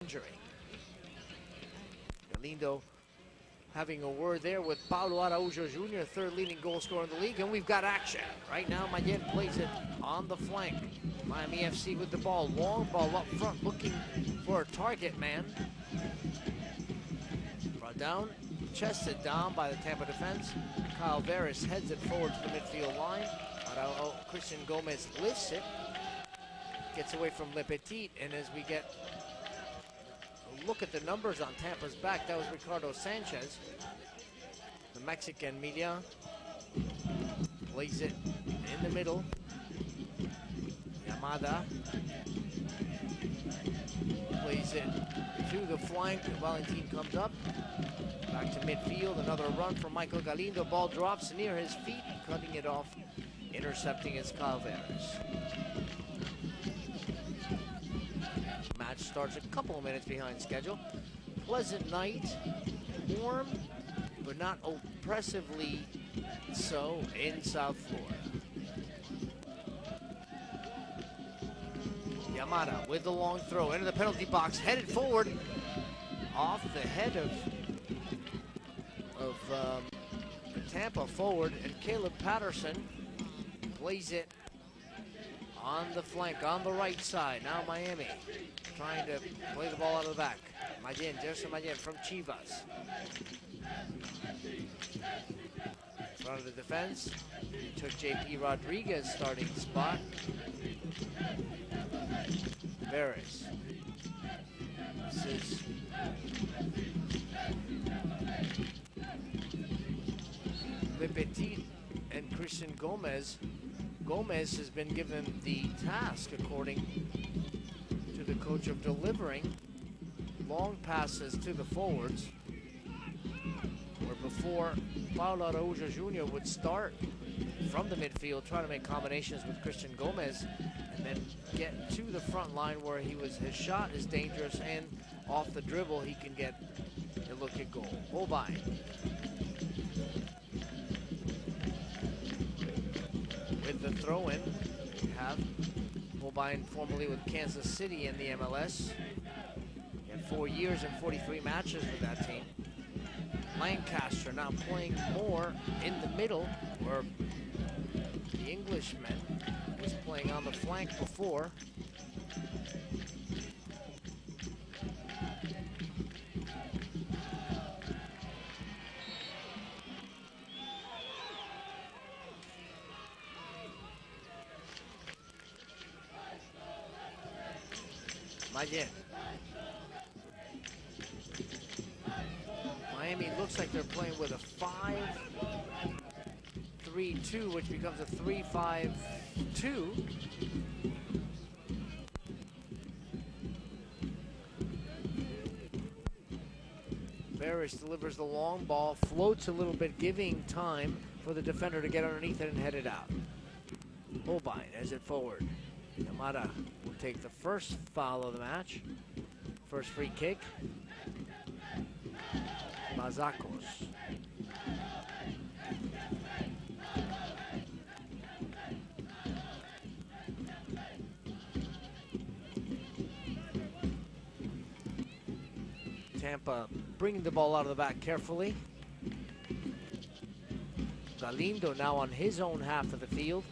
injury. Galindo having a word there with Paulo Araujo Jr., third leading goal scorer in the league, and we've got action. Right now, Mayen plays it on the flank. Miami FC with the ball, long ball up front, looking for a target man. Brought down, chested down by the Tampa defense. Kyle Veras heads it forward to the midfield line. Christian Gomez lifts it, gets away from Le Petit, and as we get a look at the numbers on Tampa's back, that was Ricardo Sanchez. The Mexican media plays it in the middle. Yamada plays it to the flank. Valentin comes up. Back to midfield. Another run from Michael Galindo. Ball drops near his feet. Cutting it off. Intercepting is Kyle Veras. Match starts a couple of minutes behind schedule. Pleasant night. Warm, but not oppressively so in South Florida. Yamada with the long throw into the penalty box, headed forward off the head of Tampa forward, and Caleb Patterson plays it on the flank, on the right side. Now Miami trying to play the ball out of the back. Mayen, Gerson Mayen from Chivas. Front of the defense, took JP Rodriguez starting spot. Veras. This is Le Petit and Christian Gomez. Gomez has been given the task, according to the coach, of delivering long passes to the forwards, where before Paulo Araujo Jr. would start from the midfield, try to make combinations with Christian Gomez, and then get to the front line where his shot is dangerous, and off the dribble he can get a look at goal. Holbein. With the throw-in, we have Holbein formerly with Kansas City in the MLS. He had 4 years and 43 matches with that team. Lancaster now playing more in the middle, where the Englishman was playing on the flank before. Mayen. Miami looks like they're playing with a 5-3-2, which becomes a 3-5-2. Veras delivers the long ball, floats a little bit, giving time for the defender to get underneath it and head it out. Holbein has it forward. Yamada will take the first foul of the match. First free kick. Mazacos. Tampa bringing the ball out of the back carefully. Galindo now on his own half of the field,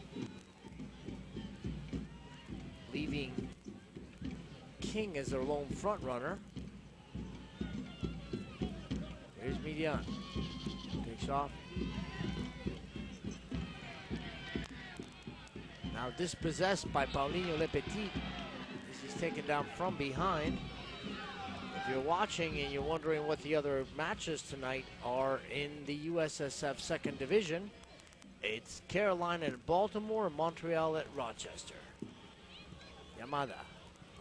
leaving King as their lone front runner. Here's Median. Takes off. Now dispossessed by Paulinho Le Petit as he's taken down from behind. If you're watching and you're wondering what the other matches tonight are in the USSF second division, it's Carolina at Baltimore and Montreal at Rochester. Yamada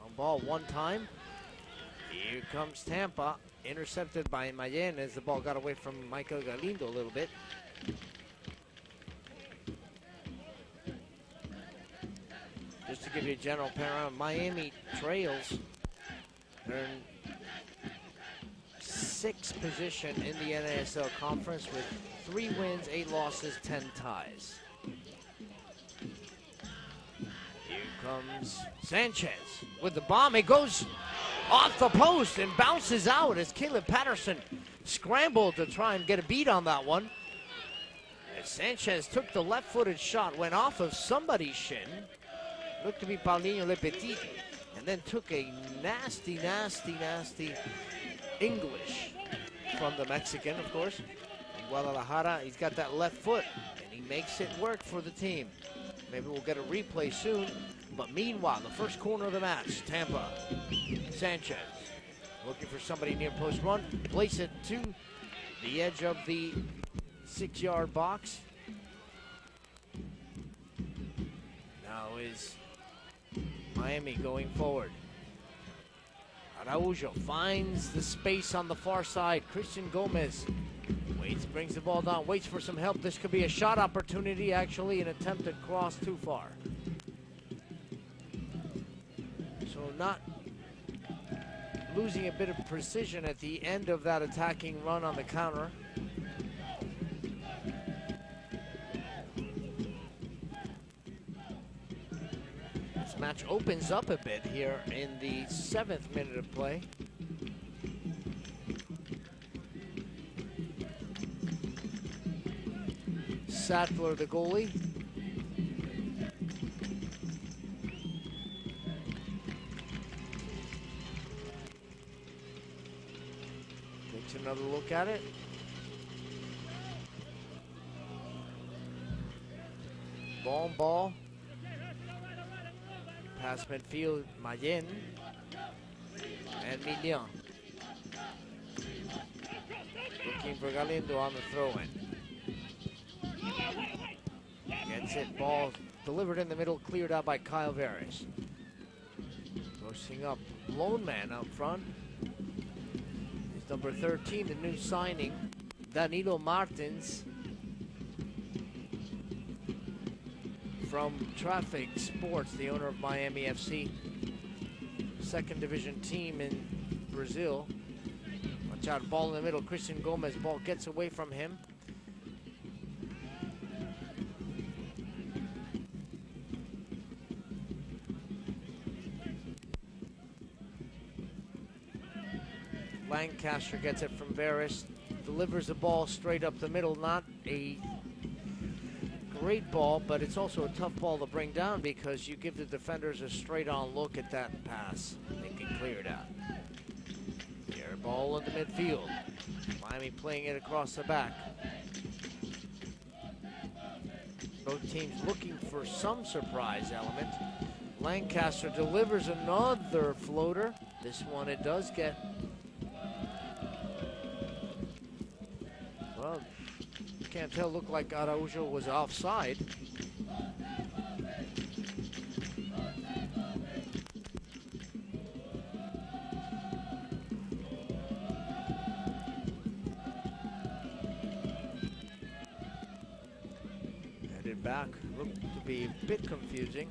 on ball one time. Here comes Tampa, intercepted by Mayen as the ball got away from Michael Galindo a little bit. Just to give you a general panorama, Miami trails. They're in sixth position in the NASL conference with 3 wins, 8 losses, 10 ties. Here comes Sanchez with the bomb. It goes Off the post and bounces out as Caleb Patterson scrambled to try and get a beat on that one. And Sanchez took the left-footed shot, went off of somebody's shin. Looked to be Paulinho Lepetit. And then took a nasty English from the Mexican, of course. In Guadalajara, he's got that left foot, and he makes it work for the team. Maybe we'll get a replay soon. But meanwhile, the first corner of the match, Tampa. Sanchez looking for somebody near post run. Place it to the edge of the 6-yard box. Now is Miami going forward. Araujo finds the space on the far side. Christian Gomez waits, brings the ball down, waits for some help. This could be a shot opportunity, actually, an attempted cross too far. So not losing a bit of precision at the end of that attacking run on the counter. This match opens up a bit here in the 7th minute of play. Sattler, the goalie. Takes another look at it. Ball. Pass midfield, Mayen and Milian. Looking for Galindo on the throw-in. Gets it, ball delivered in the middle, cleared out by Kyle Veres. Posting up, lone man up front. He's number 13, the new signing, Danilo Martins. From Traffic Sports, the owner of Miami FC, second division team in Brazil. Watch out, ball in the middle. Christian Gomez, ball gets away from him. Lancaster gets it from Veres, delivers the ball straight up the middle. Not a great ball, but it's also a tough ball to bring down because you give the defenders a straight-on look at that pass. They can clear it out. Air ball in the midfield. Miami playing it across the back. Both teams looking for some surprise element. Lancaster delivers another floater. This one it does get. Well, can't tell, looked like Araujo was offside. Headed back, looked to be a bit confusing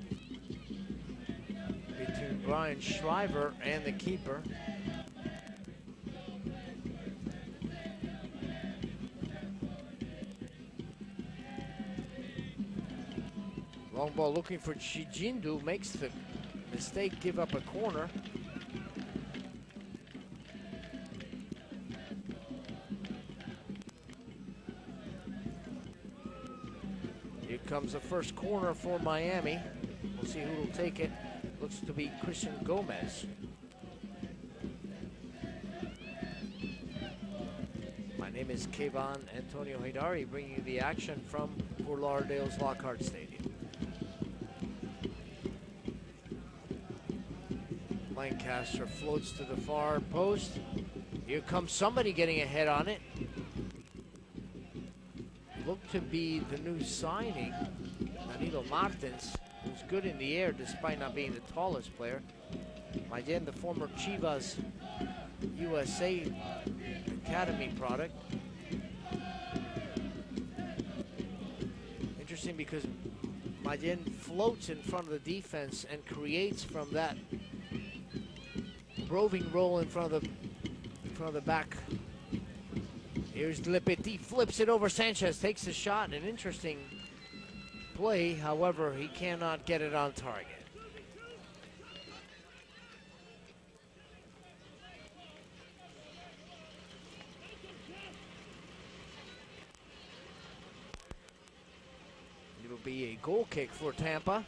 between Brian Shriver and the keeper. Long ball looking for Chijindu, makes the mistake, give up a corner. Here comes the first corner for Miami. We'll see who will take it. Looks to be Christian Gomez. My name is Kevan Antonio Haidari, bringing you the action from Fort Lauderdale's Lockhart Stadium. Lancaster floats to the far post. Here comes somebody getting a head on it. Looked to be the new signing, Danilo Martins, who's good in the air despite not being the tallest player. Mayen, the former Chivas USA Academy product. Interesting because Mayen floats in front of the defense and creates from that roving roll in front of the back. Here's Lepetit, flips it over. Sanchez takes the shot. An interesting play, however, he cannot get it on target. be a goal kick for Tampa.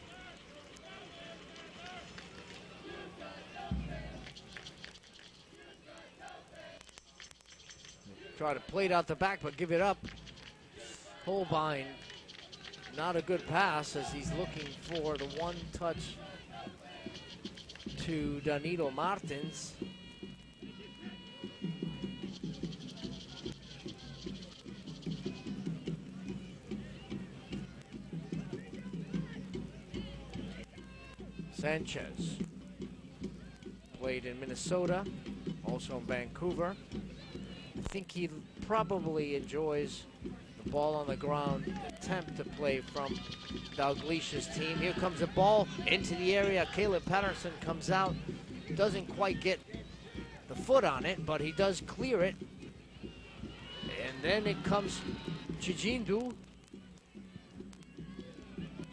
Try to play it out the back, but give it up. Holbein, not a good pass as he's looking for the one touch to Danilo Martins. Sanchez played in Minnesota, also in Vancouver. I think he probably enjoys the ball on the ground attempt to play from Dalglish's team. Here comes a ball into the area. Caleb Patterson comes out, doesn't quite get the foot on it, but he does clear it. And then it comes Chijindu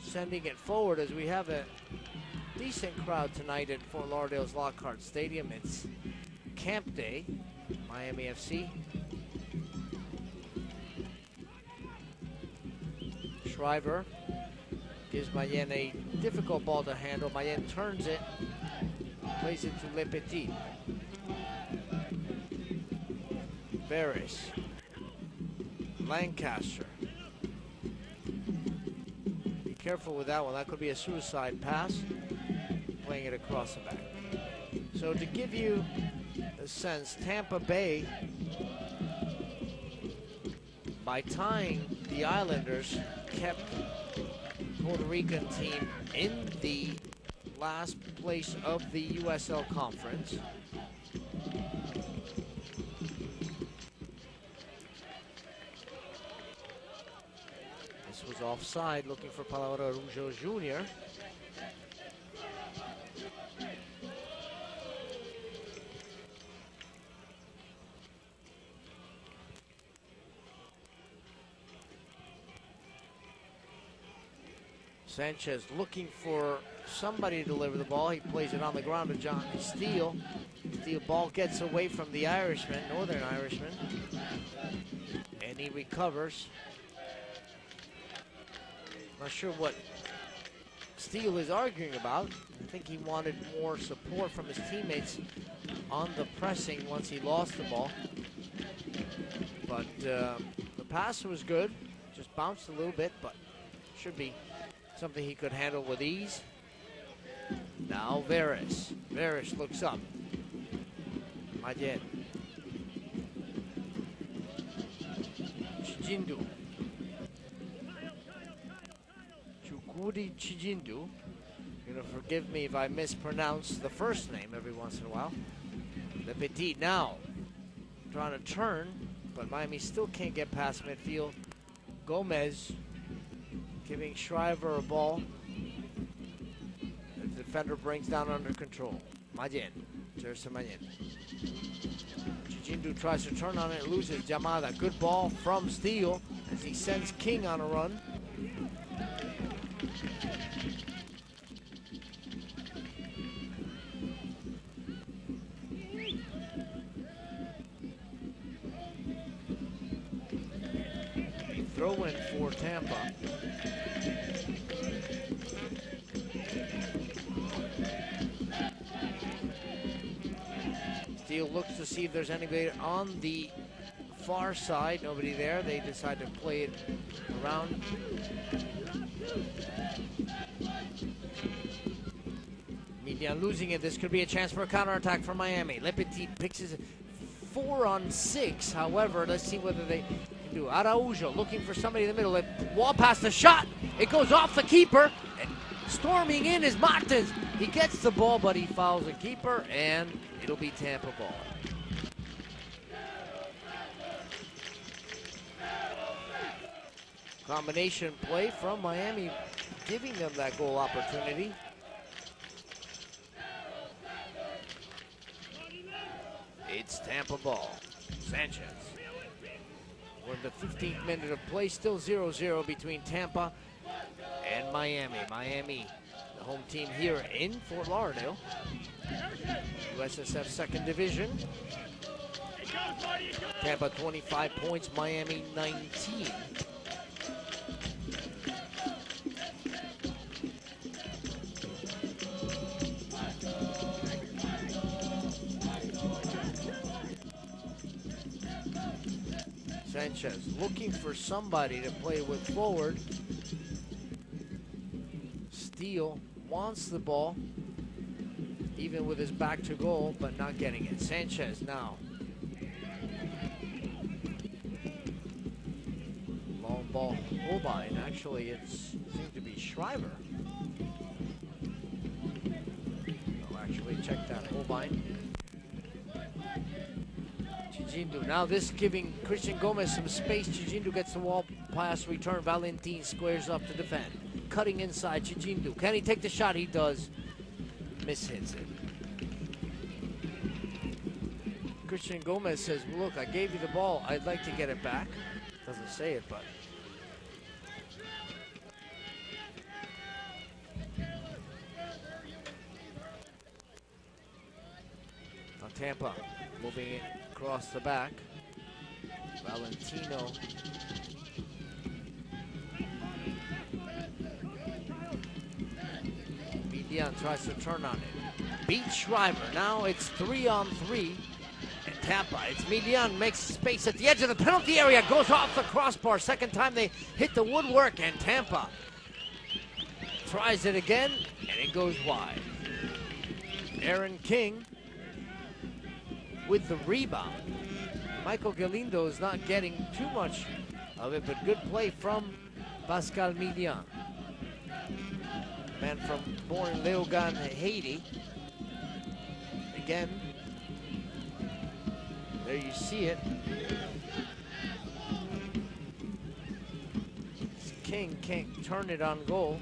sending it forward as we have a decent crowd tonight at Fort Lauderdale's Lockhart Stadium. It's camp day, Miami FC. Shriver gives Mayen a difficult ball to handle. Mayen turns it, plays it to Le Petit. Veres, Lancaster. Be careful with that one. That could be a suicide pass. Playing it across the back. So to give you a sense, Tampa Bay, by tying the Islanders, kept Puerto Rican team in the last place of the USL Conference. This was offside, looking for Palabra Araujo Jr. Sanchez looking for somebody to deliver the ball. He plays it on the ground to Johnny Steele. Steele ball gets away from the Irishman, Northern Irishman. And he recovers. Not sure what Steele is arguing about. I think he wanted more support from his teammates on the pressing once he lost the ball. But the pass was good. Just bounced a little bit, but should be something he could handle with ease. Now Veres. Veres looks up. Mayen. Chijindu. Chukudi Chijindu. You're gonna forgive me if I mispronounce the first name every once in a while. Le Petit now trying to turn, but Miami still can't get past midfield. Gomez giving Shriver a ball. The defender brings down under control. Mayen, Jersa Mayen. Chijindu tries to turn on it, loses Yamada. Good ball from Steele as he sends King on a run. Throw in for Tampa. Steele looks to see if there's anybody on the far side. Nobody there. They decide to play it around. Median losing it. This could be a chance for a counterattack for Miami. Le Petit picks his 4-on-6. However, let's see whether they can do. Araujo looking for somebody in the middle. Wall past the shot. It goes off the keeper. And storming in is Martins. He gets the ball, but he fouls the keeper, and it'll be Tampa ball. Combination play from Miami, giving them that goal opportunity. It's Tampa ball. Sanchez. We're in the 15th minute of play, still 0-0 between Tampa and Miami. Miami, the home team here in Fort Lauderdale. USSF second division. Tampa 25 points, Miami 19. Sanchez looking for somebody to play with forward. Steele wants the ball, even with his back to goal, but not getting it. Sanchez now. Long ball, Holbein. Actually, it seems to be Shriver. Oh, actually, check that, Holbein. Chijindu. Now this giving Christian Gomez some space. Chijindu gets the wall pass return. Valentin squares up to defend. Cutting inside, Chijindu. Can he take the shot? He does. Mishits it. Christian Gomez says, look, I gave you the ball. I'd like to get it back. Doesn't say it, but. Now Tampa moving it across the back. Valentino. Median tries to turn on it. Beats Shriver. Now it's 3-on-3. And Tampa, it's Median, makes space at the edge of the penalty area. Goes off the crossbar. Second time they hit the woodwork. And Tampa tries it again. And it goes wide. Aaron King with the rebound. Michael Galindo is not getting too much of it, but good play from Pascal Median. Man from born in Leogan, Haiti. Again, there you see it. King can't turn it on goal.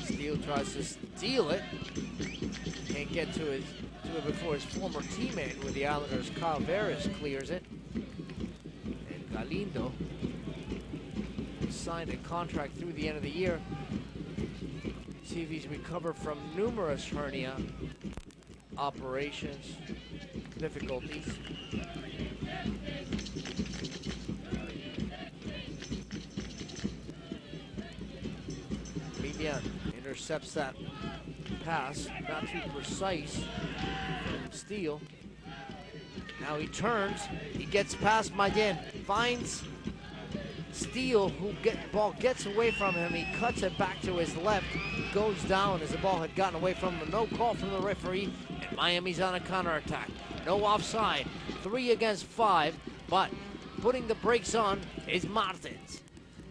Steele tries to steal it. Can't get to it before his former teammate with the Islanders, Kyle Veras, clears it. And Galindo signed a contract through the end of the year. See if he's recovered from numerous hernia operations, difficulties. Median intercepts that pass, not too precise from Steele. Now he turns, he gets past Mayen, finds Steele, who ball gets away from him. He cuts it back to his left, goes down as the ball had gotten away from him. No call from the referee, and Miami's on a counterattack. No offside, 3 against 5, but putting the brakes on is Martins.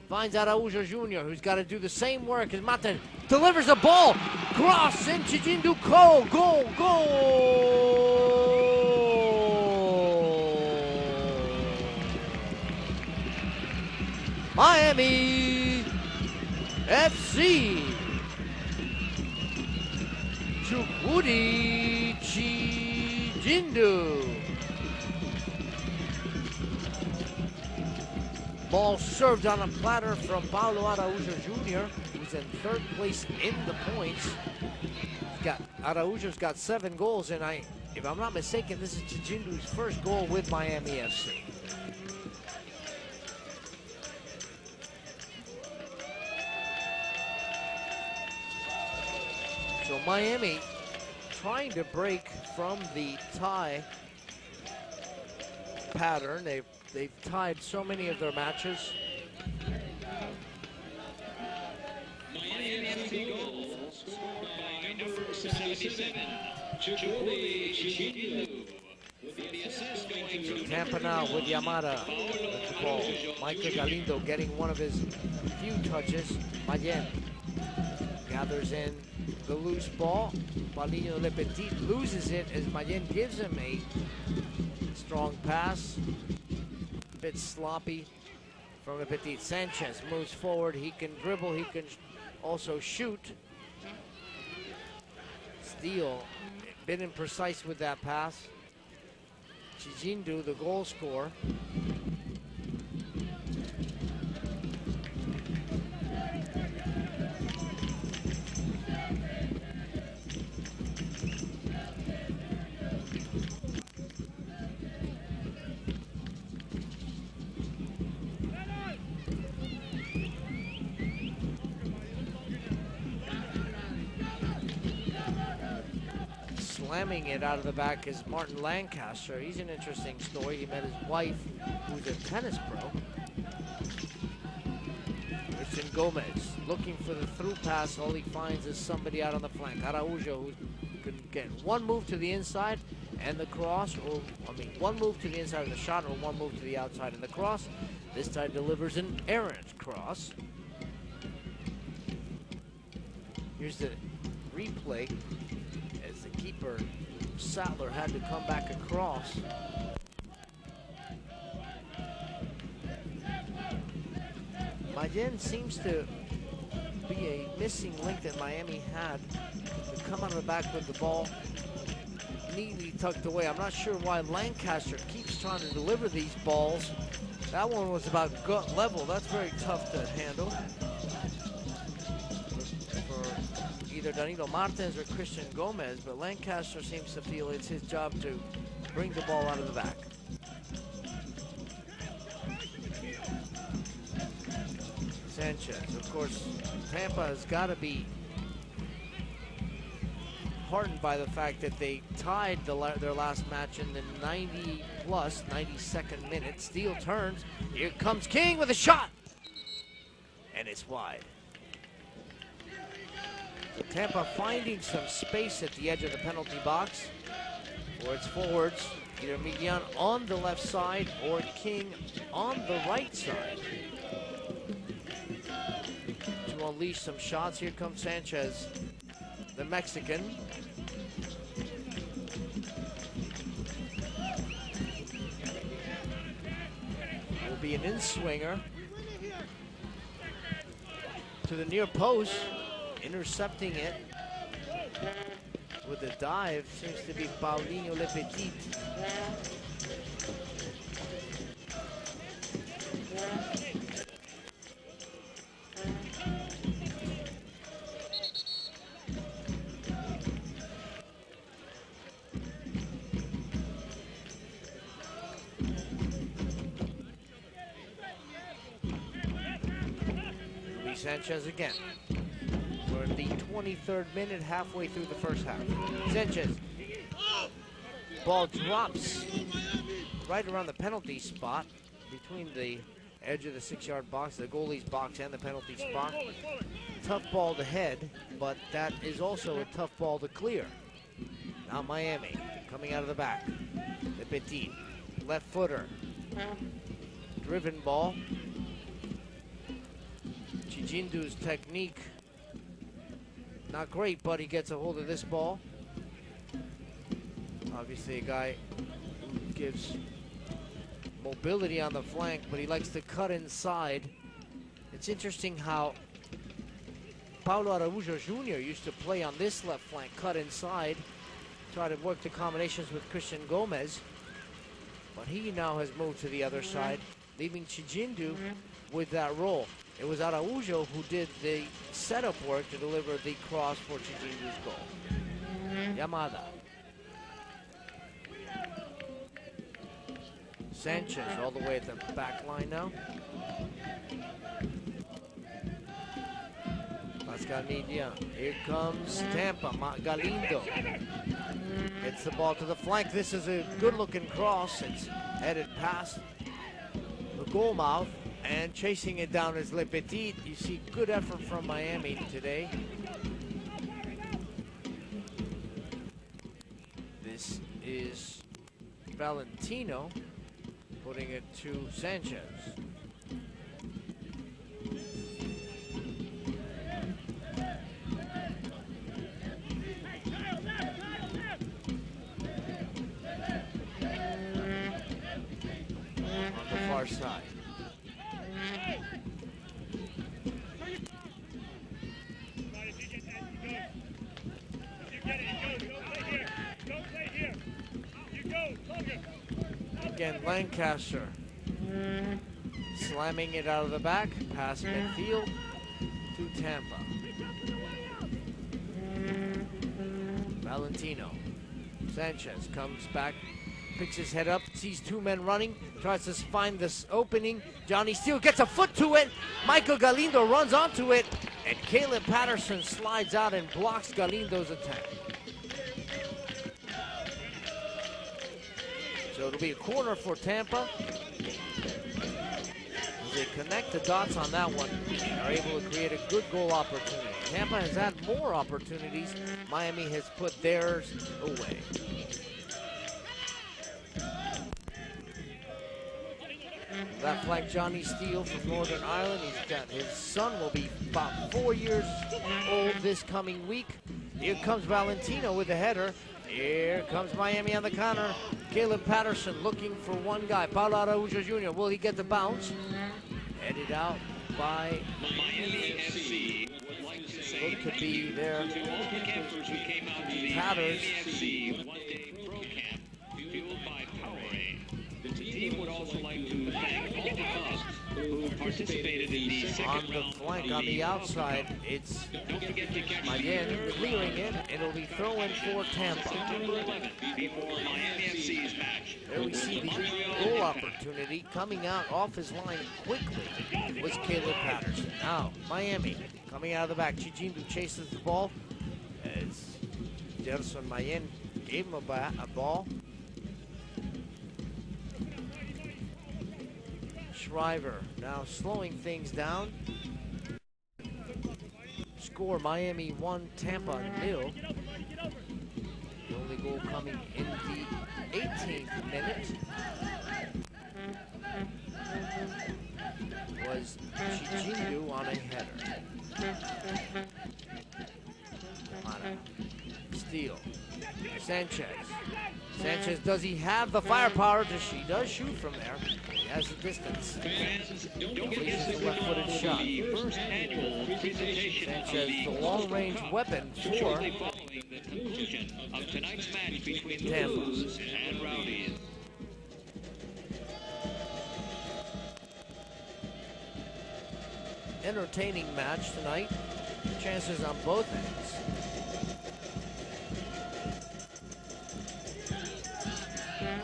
Finds Araujo Jr., who's got to do the same work as Martins. Delivers the ball, cross, and Chijindu, goal! Miami FC. Chukwudi Chijindu. Ball served on a platter from Paulo Araujo Jr., who's in 3rd place in the points. Araujo's got 7 goals, and if I'm not mistaken, this is Chijindu's first goal with Miami FC. So Miami trying to break from the tie pattern. They've tied so many of their matches. Miami FC goal scored by number 77, Chukwudi Chijindu. With the assist going to Tampa now with Yamada with the ball. Michael Galindo getting one of his few touches. Mayen gathers in the loose ball. Paulinho Lepetit loses it as Mayen gives him a strong pass. A bit sloppy from Lepetit. Sanchez moves forward. He can dribble. He can also shoot. Steele, been imprecise with that pass. Chijindu, the goal scorer. slamming it out of the back is Martin Lancaster. He's an interesting story. He met his wife, who's a tennis pro. Christian Gomez looking for the through pass. All he finds is somebody out on the flank. Araujo, who can get one move to the inside and the cross, or one move to the inside of the shot, or one move to the outside and the cross. This time delivers an errant cross. Here's the replay as the keeper, Sattler, had to come back across. Mayen seems to be a missing link that Miami had to come out of the back with the ball neatly tucked away. I'm not sure why Lancaster keeps trying to deliver these balls. That one was about gut level. That's very tough to handle for either Danilo Martins or Christian Gomez, but Lancaster seems to feel it's his job to bring the ball out of the back. Sanchez, of course, Tampa has got to be heartened by the fact that they tied their last match in the 92nd minute. Steele turns. Here comes King with a shot. And it's wide. So Tampa finding some space at the edge of the penalty box for its forwards. Either Miguel on the left side or King on the right side to unleash some shots. Here comes Sanchez, the Mexican. Will be an in-swinger to the near post, intercepting it with a dive. Seems to be Paulinho Lepetit. Sanchez again. We're in the 23rd minute, halfway through the first half. Sanchez. Ball drops right around the penalty spot, between the edge of the 6-yard box, the goalie's box, and the penalty spot. Tough ball to head, but that is also a tough ball to clear. Now Miami coming out of the back. The Petit, left footer. Driven ball. Chijindu's technique, not great, but he gets a hold of this ball. Obviously a guy who gives mobility on the flank, but he likes to cut inside. It's interesting how Paulo Araujo Jr. used to play on this left flank, cut inside, try to work the combinations with Christian Gomez, but he now has moved to the other side, leaving Chijindu with that role. It was Araujo who did the setup work to deliver the cross for Chijindu's goal. Yamada. Sanchez all the way at the back line now. Pascal Media. Here comes Tampa. Galindo gets the ball to the flank. This is a good-looking cross. It's headed past the goal mouth. And chasing it down is Le Petit. You see good effort from Miami today. This is Valentino putting it to Sanchez. On the far side. Again, Lancaster slamming it out of the back, past midfield to Tampa. Valentino. Sanchez comes back, picks his head up, sees two men running, tries to find this opening. Johnny Steele gets a foot to it. Michael Galindo runs onto it, and Caleb Patterson slides out and blocks Galindo's attack. So it'll be a corner for Tampa. As they connect the dots on that one, are able to create a good goal opportunity. Tampa has had more opportunities. Miami has put theirs away. That flank, Johnny Steele from Northern Ireland. He's got his son will be about 4 years old this coming week. Here comes Valentino with the header. Here comes Miami on the counter. Caleb Patterson looking for one guy. Paulo Araujo Jr. Will he get the bounce? Headed out by Miami FC would like to say look to be there. to all the campers who came out to the Tatters. Miami FC one-day pro camp fueled by Powerade. The team would also like to thank all the clubs who participated in the second On the round flank, of on the World outside, Cup. it's Don't forget to catch Mayen clearing in, and it'll be throw-in for Tampa. September 11th before Miami FC's match. There we see the goal opportunity coming out off his line quickly was Caleb Patterson. Now, Miami coming out of the back. Chijindu chases the ball as Gerson Mayen gave him a ball. Shriver now slowing things down. Score Miami 1, Tampa 0. The only goal coming in the 18th minute was Chijindu on a header. Mata. Steele. Sanchez, does he have the firepower? He does shoot from there. He has the distance. Fans, don't forget Releases to the left left-footed shot. the first annual presentation of Sanchez, the the long-range weapon for shortly following the conclusion of tonight's match between the Tampa. Blues and Rowdies. entertaining match tonight. Chances on both ends.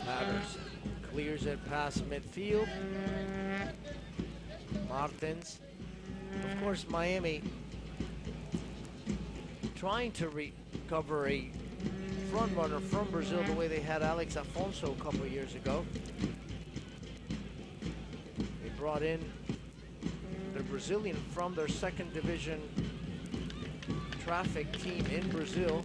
Patterson clears it past midfield. Martins. Of course, Miami trying to recover a front runner from Brazil the way they had Alex Afonso a couple of years ago. They brought in the Brazilian from their second division traffic team in Brazil.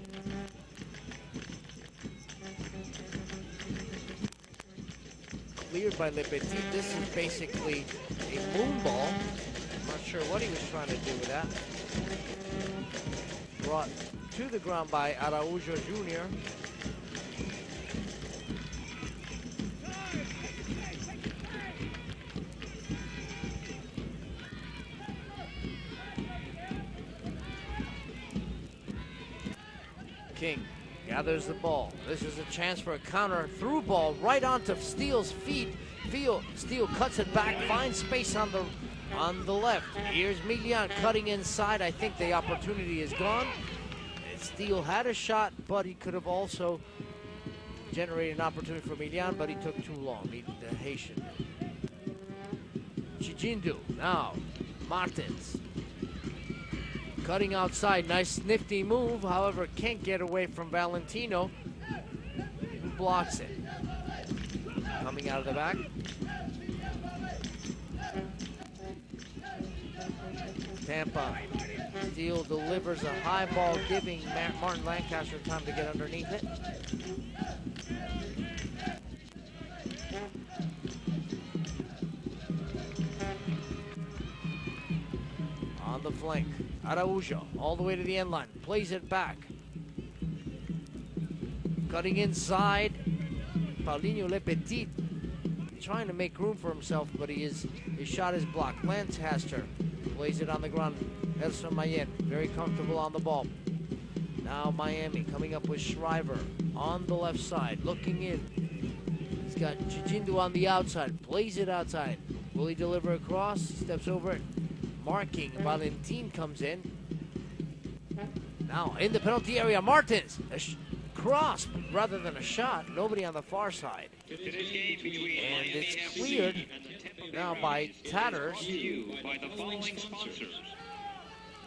Cleared by Le Petit. This is basically a moon ball. I'm not sure what he was trying to do with that. Brought to the ground by Araujo Jr. King gathers the ball. This is a chance for a counter through ball right onto Steele's feet. Steele cuts it back, finds space on the left. Here's Milian cutting inside. I think the opportunity is gone. Steele had a shot, but he could have also generated an opportunity for Milian, but he took too long. The Haitian. Chijindu now. Martins. Cutting outside, nice nifty move, however, can't get away from Valentino, who blocks it. Coming out of the back. Tampa. Steele delivers a high ball, giving Martin Lancaster time to get underneath it. On the flank. Araujo all the way to the end line, plays it back. Cutting inside, Paulinho Le Petit trying to make room for himself, but his shot is blocked. Lancaster plays it on the ground. Gerson Mayen very comfortable on the ball. Now Miami coming up with Shriver on the left side, looking in. He's got Chijindu on the outside, plays it outside. Will he deliver across? Steps over it. Marking, Valentin comes in. Now in the penalty area, Martins. A cross rather than a shot. Nobody on the far side. And it's cleared now by Tatters. By the following sponsors.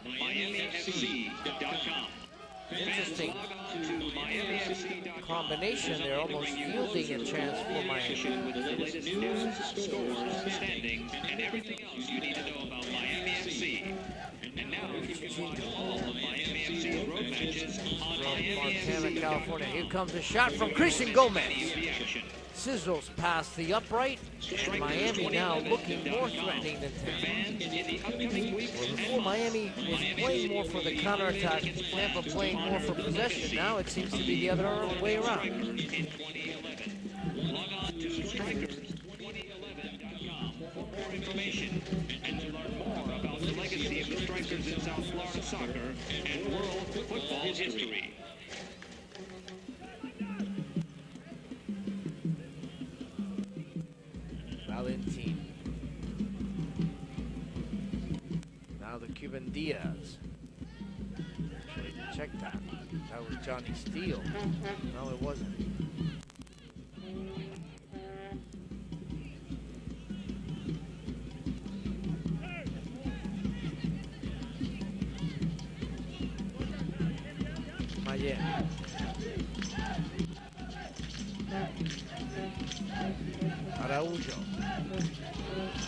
MiamiFC.com. Interesting combination. They're almost yielding a chance for Miami. With the latest news, scores, standings, and everything else you need to know about Miami FC. And now, all of Miami FC's road matches on From Miami Montana, FC. California. Here comes a shot from Christian Gomez. Sizzles past the upright, and Miami now looking more threatening than Tampa. Before Miami was playing more for the counterattack, Tampa playing more for possession. Now it seems to be the other way around. In 2011, log on to Strikers2011.com for more information and to learn more about the legacy of the Strikers in South Florida soccer and world football history. Valentin. Now the Cuban Diaz. Actually, check that. That was Johnny Steele. No, it wasn't. Mayen. Araujo.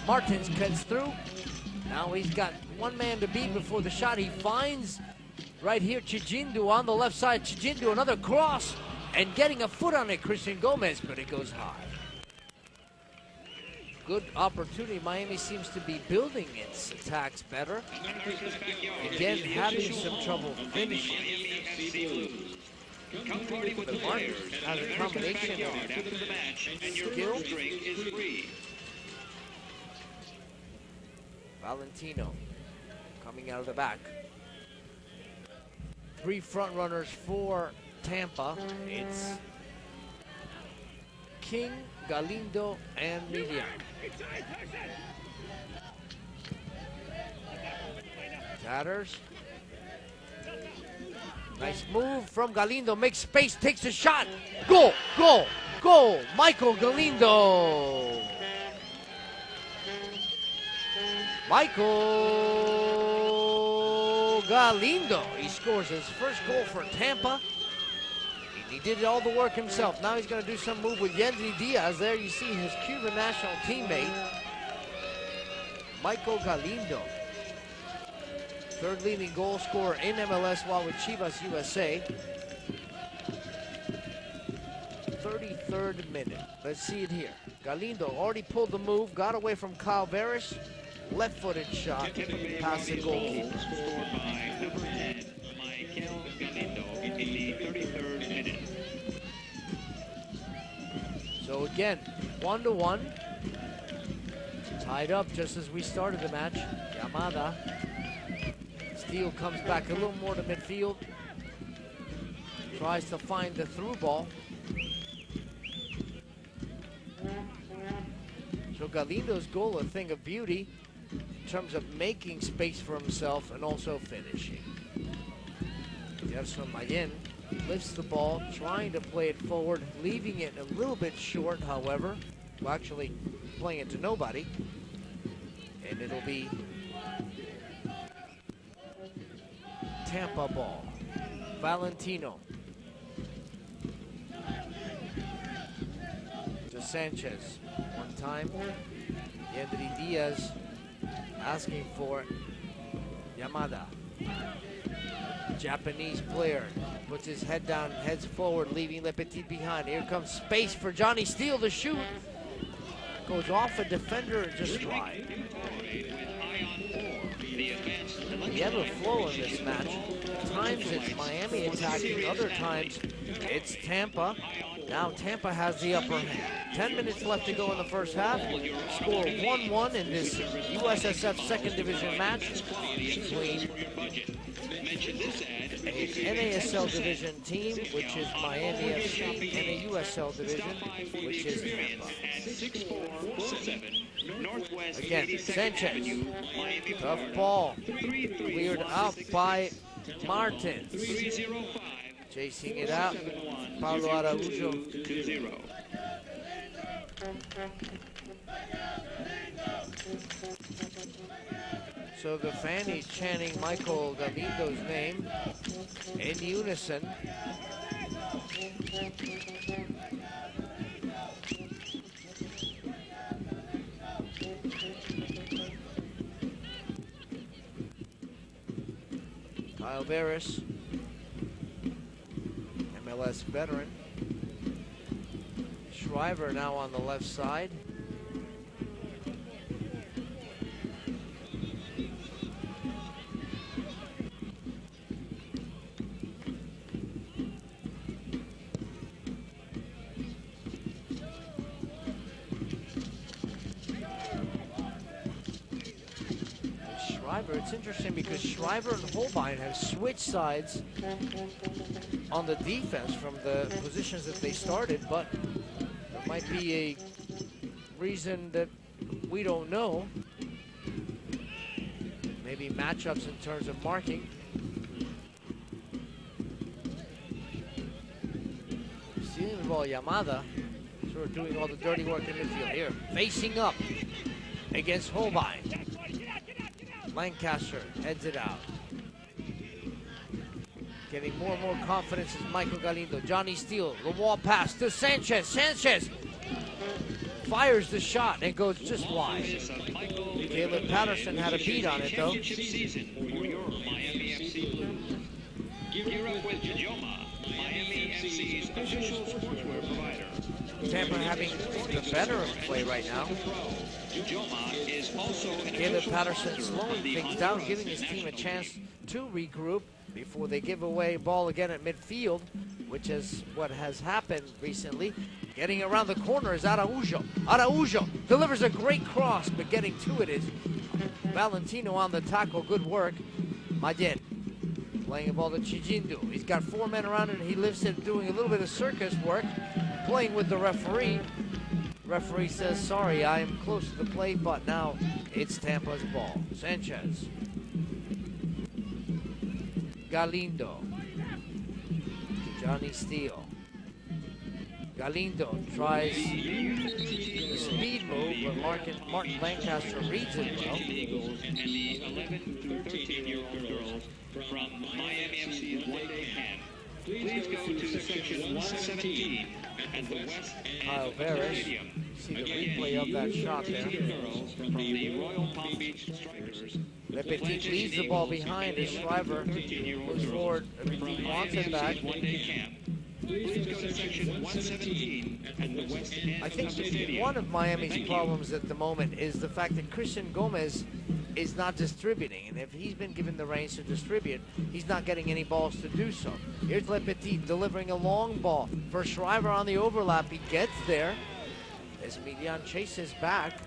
Martins cuts through. Now he's got one man to beat before the shot. He finds right here Chijindu on the left side. Chijindu, another cross, and getting a foot on it, Christian Gomez, but it goes high. Good opportunity. Miami seems to be building its attacks better. Again, having some trouble finishing. But Martins has a combination of skill. Valentino coming out of the back. Three front runners for Tampa. It's King, Galindo, and Median. Tatters. Nice move from Galindo. Makes space, takes a shot. Goal, goal, goal. Michael Galindo. Michael Galindo. He scores his first goal for Tampa. He did all the work himself. Now he's going to do some move with Yendry Diaz. There you see his Cuban national teammate, Michael Galindo. Third leading goal scorer in MLS while with Chivas USA. 33rd minute. Let's see it here. Galindo already pulled the move, got away from Kyle Varish. Left-footed shot past the goalkeeper. Scored by number 10, Michael Galindo in the 33rd minute. So again, 1-1. Tied up just as we started the match. Yamada. Steele comes back a little more to midfield. Tries to find the through ball. So Galindo's goal, a thing of beauty in terms of making space for himself and also finishing. Gerson Mayen lifts the ball, trying to play it forward, leaving it a little bit short, however. Well, actually playing it to nobody. And it'll be Tampa ball. Valentino. To Sanchez. One time. Yendry Diaz asking for it. Yamada. Japanese player puts his head down, heads forward, leaving Le Petit behind. Here comes space for Johnny Steele to shoot. Goes off a defender and just wide. The ebb and flow in this match. At times it's Miami attacking, other times it's Tampa. Now Tampa has the upper hand. 10 minutes left to go in the first half. Score 1-1 in this USSF second division match between a NASL division team, which is Miami FC, and a USL division, which is Tampa. Again, Sanchez, tough ball, cleared out by Martins. Chasing it out, Pablo Araujo. So the fan is chanting Michael Galindo's name in unison. Kyle Veras, MLS veteran. Shriver now on the left side. It's interesting because Shriver and Holbein have switched sides on the defense from the positions that they started, but there might be a reason that we don't know. Maybe matchups in terms of marking. Stealing the ball, Yamada sort of doing all the dirty work in midfield here. Facing up against Holbein. Lancaster heads it out. Getting more and more confidence is Michael Galindo. Johnny Steele, the wall pass to Sanchez. Sanchez fires the shot and goes just wide. Caleb Patterson had a beat on it though. Tampa having the better of play right now. Caleb Patterson slowing things down, giving his team a chance to regroup before they give away ball again at midfield, which is what has happened recently. Getting around the corner is Araujo. Araujo delivers a great cross, but getting to it is Valentino on the tackle. Good work. Mayen playing the ball to Chijindu. He's got 4 men around it, and he lifts it, doing a little bit of circus work, playing with the referee. Referee says, sorry, I am close to the play, but now it's Tampa's ball. Sanchez. Galindo. Johnny Steele. Galindo tries the speed move, but Martin Lancaster reads it well. And the 11 to 13-year-old girls from Miami FC's one-day camp. Please go to section 117 at the West Kyle Veras. See the replay of that shot there. From the Royal Palm Beach Strikers. Lepetit leaves the ball behind as Shriver moves forward. Lepetit wants it back. Please go to section 117 at the West End. I think one of Miami's problems at the moment is the fact that Christian Gomez is not distributing, and if he's been given the reins to distribute, he's not getting any balls to do so. Here's Lepetit delivering a long ball for Shriver on the overlap. He gets there as Milian chases back.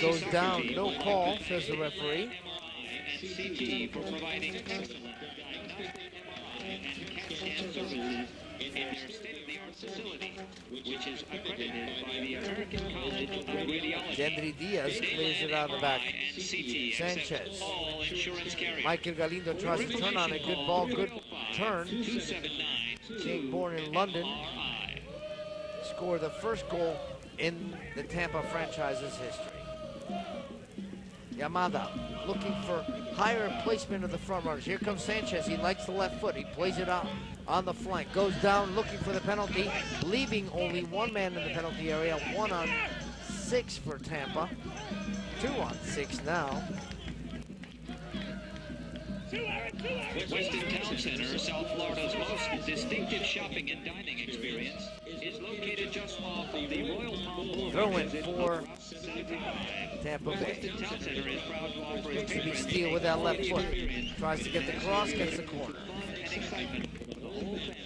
Goes down, no call, says the referee. And CT for providing excellent and CAT scan services in their state-of-the-art facility, which is accredited by the American College of Radiology. Gendry Diaz clears it out of the back. Sanchez. Michael Galindo tries to turn on it. Good ball, good turn. Being born in London. Scored the first goal in the Tampa franchise's history. Yamada looking for higher placement of the front runners. Here comes Sanchez. He likes the left foot. He plays it out on the flank. Goes down looking for the penalty, leaving only 1 man in the penalty area. 1 on 6 for Tampa. 2 on 6 now. Weston Town Center, South Florida's most distinctive shopping and dining experience, is located just off of the Royal Palm Boulevard. Throw-in for Tampa Bay. Weston Town Center is proud to offer a Looks to be Steele with that left foot. Tries to get the cross, gets the corner. and excitement for the whole family.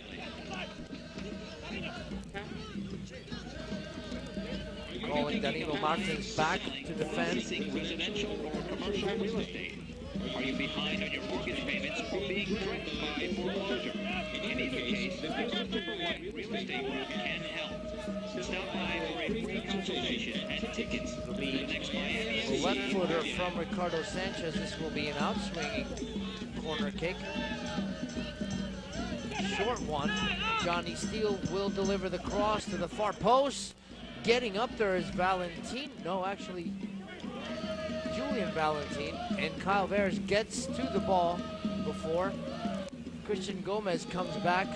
Calling Danilo Martins back to defend. Residential or commercial real estate. Are you behind on your mortgage payments or being threatened by foreclosure? In either case, the Christopher White Real Estate Group can help. Stop by for a free consultation and tickets to the next Miami The FC. left footer from Ricardo Sanchez. This will be an outswinging corner kick. Short one. Johnny Steele will deliver the cross to the far post. Getting up there is Valentin. No, actually, Brazilian Valentin, and Kyle Veras gets to the ball before Christian Gomez comes back,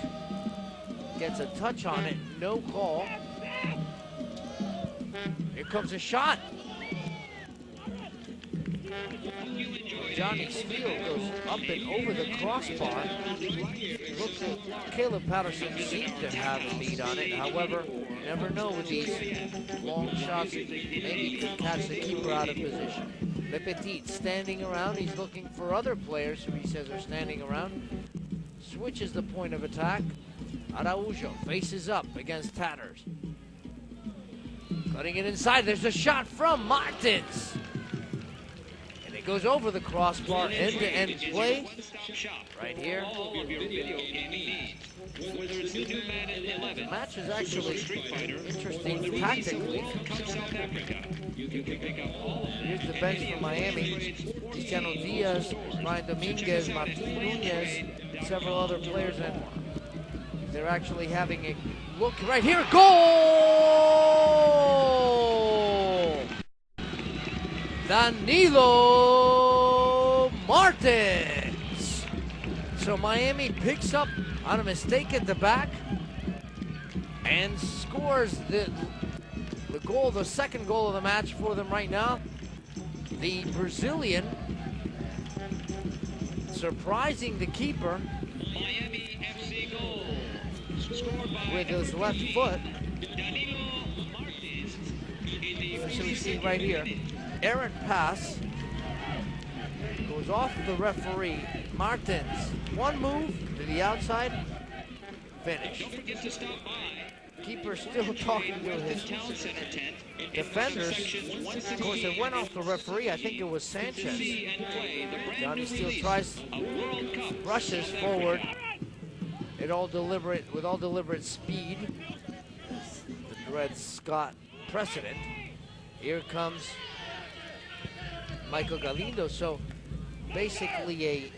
gets a touch on it, no call. Here comes a shot. Johnny's field goes up and over the crossbar. Looks like Caleb Patterson seemed to have a lead on it. However, you never know with these long shots. Maybe he can catch the keeper out of position. Le Petit standing around. He's looking for other players who he says are standing around. Switches the point of attack. Araujo faces up against Tatters. Cutting it inside. There's a shot from Martins. And it goes over the crossbar. End-to-end play. Right here. The match is actually interesting tactically. Here's the bench for Miami. Cristiano Diaz, Brian Dominguez, Martin Nunez, and several other players. And they're actually having a look right here. Goal! Danilo Martins. So Miami picks up on a mistake at the back and scores the goal, the second goal of the match for them right now. The Brazilian surprising the keeper Miami FC goal. Scored by with his left foot. Danilo Martins in the So we see right here, errant pass goes off the referee. Martins, one move to the outside, finish. Don't forget to stop by Keeper still talking to his Town Center tent in defenders. sections Of course, it went off the referee. I think it was Sanchez. See and play the brand Johnny new Steele release tries, of World Cup rushes South forward. Africa. With all deliberate speed. The Dred Scott precedent. Here comes Michael Galindo. So basically a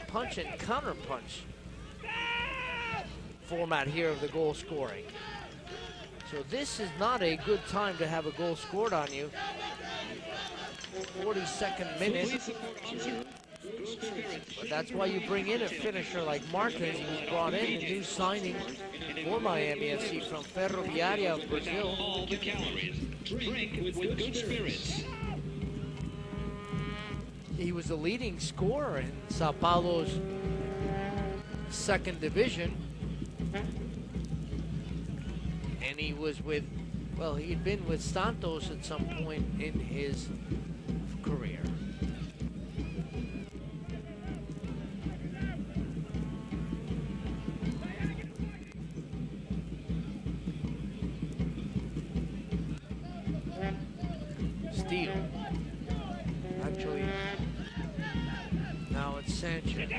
punch and counter punch format here of the goal scoring. So this is not a good time to have a goal scored on you. 42nd minute. But that's why you bring in a finisher like Martins, who's brought in a new signing for Miami FC from Ferroviaria of Brazil. All the calories. Drink with good spirits. He was the leading scorer in Sao Paulo's second division. And he was with, well, he had been with Santos at some point in his career. Steele. Actually, now it's Sanchez.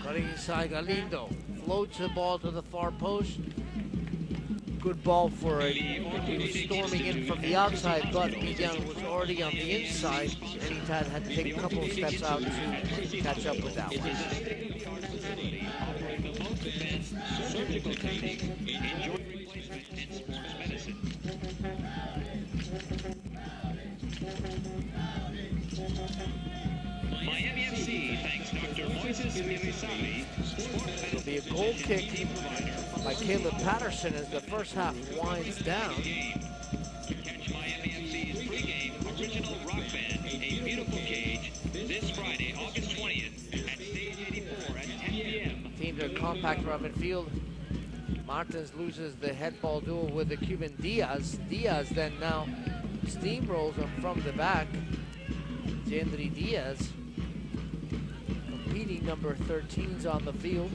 Cutting inside Galindo. Floats the ball to the far post. Good ball for it. He was storming in from the outside, but Miguel was already on the inside, and he had to take a couple of steps out to catch up with that one. Surgical technique in joint replacement and sports medicine. Miami FC thanks Dr. Moises Milisavi, sports It'll be a medicine goal physician kick team provider. by Caleb Patterson as the first half winds down. Catch Miami FC's pregame original rock band, A Beautiful Cage, this Friday, August 20th at Stage 84 at 10 p.m. Teams are compact around midfield. Martins loses the head ball duel with the Cuban Diaz. Diaz then now steamrolls him from the back. Gendry Diaz, competing number 13's on the field.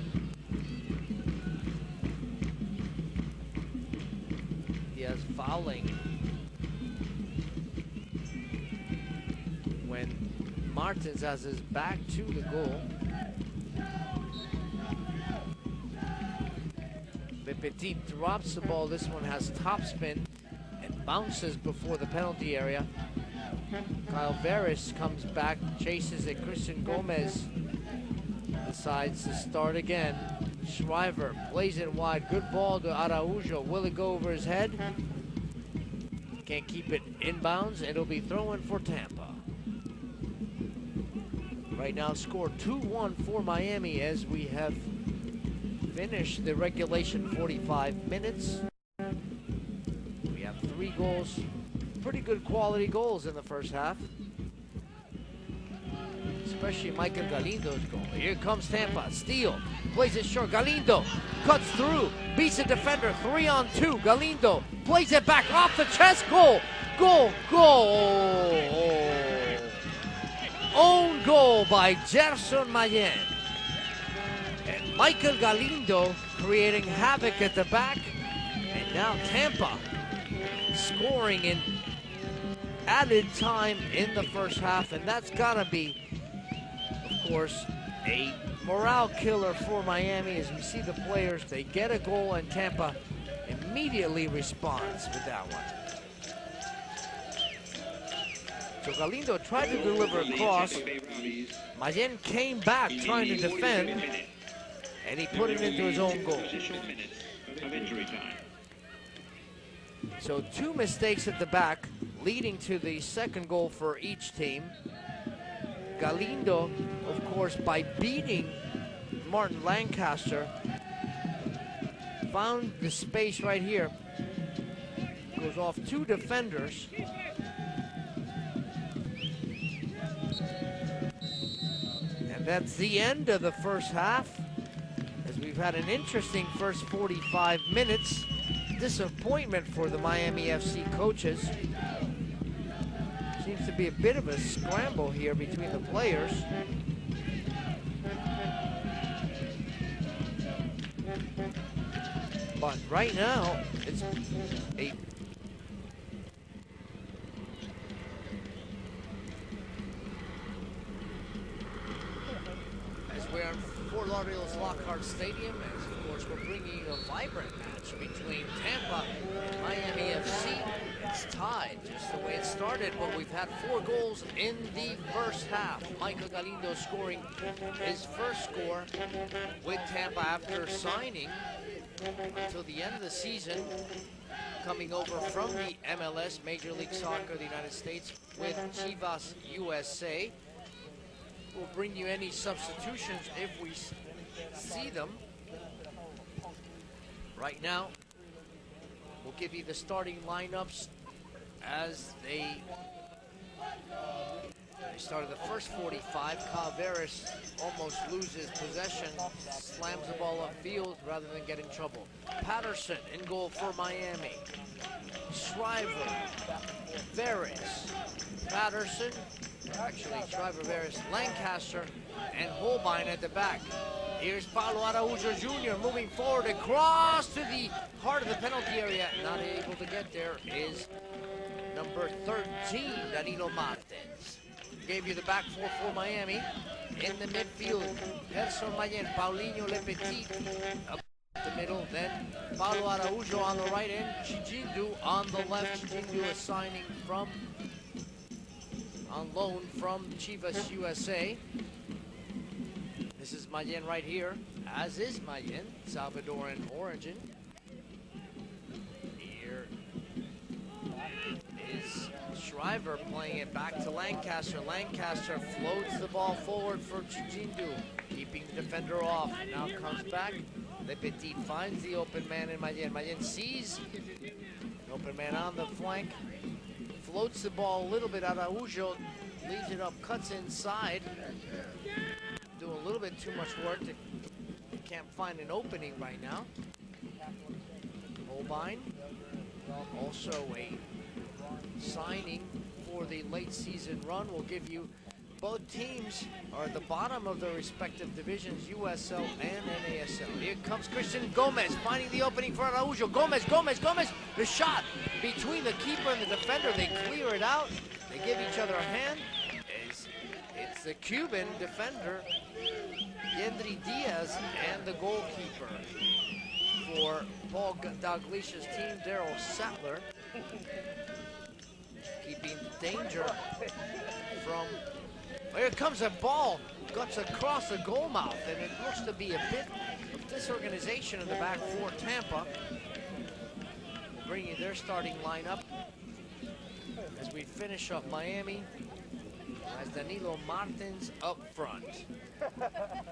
Diaz fouling when Martins has his back to the goal. Le Petit drops the ball. This one has topspin and bounces before the penalty area. Kyle Veras comes back, chases it. Christian Gomez decides to start again. Shriver plays it wide. Good ball to Araujo. Will it go over his head? Can't keep it inbounds. It'll be throwing for Tampa. Right now, score 2-1 for Miami as we have finished the regulation 45 minutes. We have 3 goals, pretty good quality goals in the first half. Especially Michael Galindo's goal. Here comes Tampa, steal, plays it short, Galindo cuts through, beats the defender, 3-on-2, Galindo plays it back off the chest, goal, own goal by Gerson Mayen. And Michael Galindo creating havoc at the back, and now Tampa scoring in added time in the first half, and that's gotta be, of course, a morale killer for Miami. As we see the players, they get a goal and Tampa immediately responds with that one. So Galindo tried to deliver a cross. Mayen came back trying to defend, and he put it into his own goal. So 2 mistakes at the back, leading to the second goal for each team. Galindo, of course, by beating Martin Lancaster, found the space right here. Goes off 2 defenders. And that's the end of the first half, as we've had an interesting first 45 minutes. Disappointment for the Miami FC coaches. Seems to be a bit of a scramble here between the players. But right now, it's a as we're in Fort Lauderdale's Lockhart Stadium, as of course we're bringing you a vibrant match between Tampa and Miami FC. It's tied just the way it started, but we've had 4 goals in the first half. Michael Galindo scoring his first score with Tampa after signing until the end of the season, coming over from the MLS, Major League Soccer of the United States, with Chivas USA. We'll bring you any substitutions if we see them. Right now, we'll give you the starting lineups as they started the first 45. Calveras almost loses possession, slams the ball upfield rather than get in trouble. Patterson in goal for Miami. Shriver, Veres, Patterson, actually Shriver, Veres, Lancaster, and Holbein at the back. Here's Paulo Araujo Jr. moving forward across to the heart of the penalty area. Not able to get there is number 13, Danilo Martins. Gave you the back 4 for Miami. In the midfield, Gerson Mayen, Paulinho Lepetit up the middle. Then Paulo Araujo on the right end, Chijindu on the left. Chijindu is signing from on loan from Chivas USA. This is Mayen right here, as is Mayen, Salvadoran origin. Here is Shriver playing it back to Lancaster. Lancaster floats the ball forward for Chijindu, keeping the defender off. Now comes back. Lepetit finds the open man in Mayen. Mayen sees an open man on the flank. Floats the ball a little bit. Araujo leaves it up, cuts inside. Doing a little bit too much work. Can't find an opening right now. Holbein, also a signing for the late season run. We'll give you both teams are at the bottom of their respective divisions, USL and NASL. Here comes Christian Gomez finding the opening for Araujo. Gomez, the shot between the keeper and the defender. They clear it out. They give each other a hand. It's the Cuban defender, Yendry Diaz, and the goalkeeper for Paul Dalglish's team, Daryl Sattler, keeping danger from. Here comes a ball, guts across the goal mouth, and it looks to be a bit of disorganization in the back for Tampa. We'll bring you their starting lineup. we finish off Miami, as Danilo Martins up front.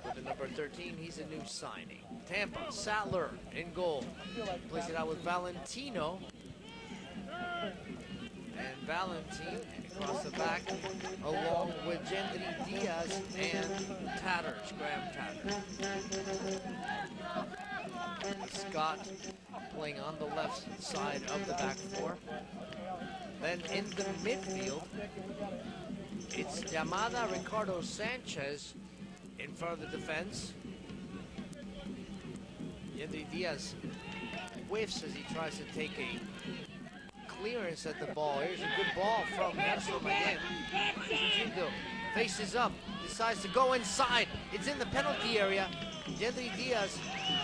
With the number 13, he's a new signing. Tampa, Sattler in goal. Plays it out with Valentino. And Valentin across the back, along with Gendry Diaz and Tatters, Graham Tatters. Scott playing on the left side of the back four. Then in the midfield, it's Yamada, Ricardo Sanchez in front of the defense. Gendry Diaz whiffs as he tries to take a clearance at the ball. Here's a good ball from Nelson again. Chichindo faces up, decides to go inside. It's in the penalty area. Gendry Diaz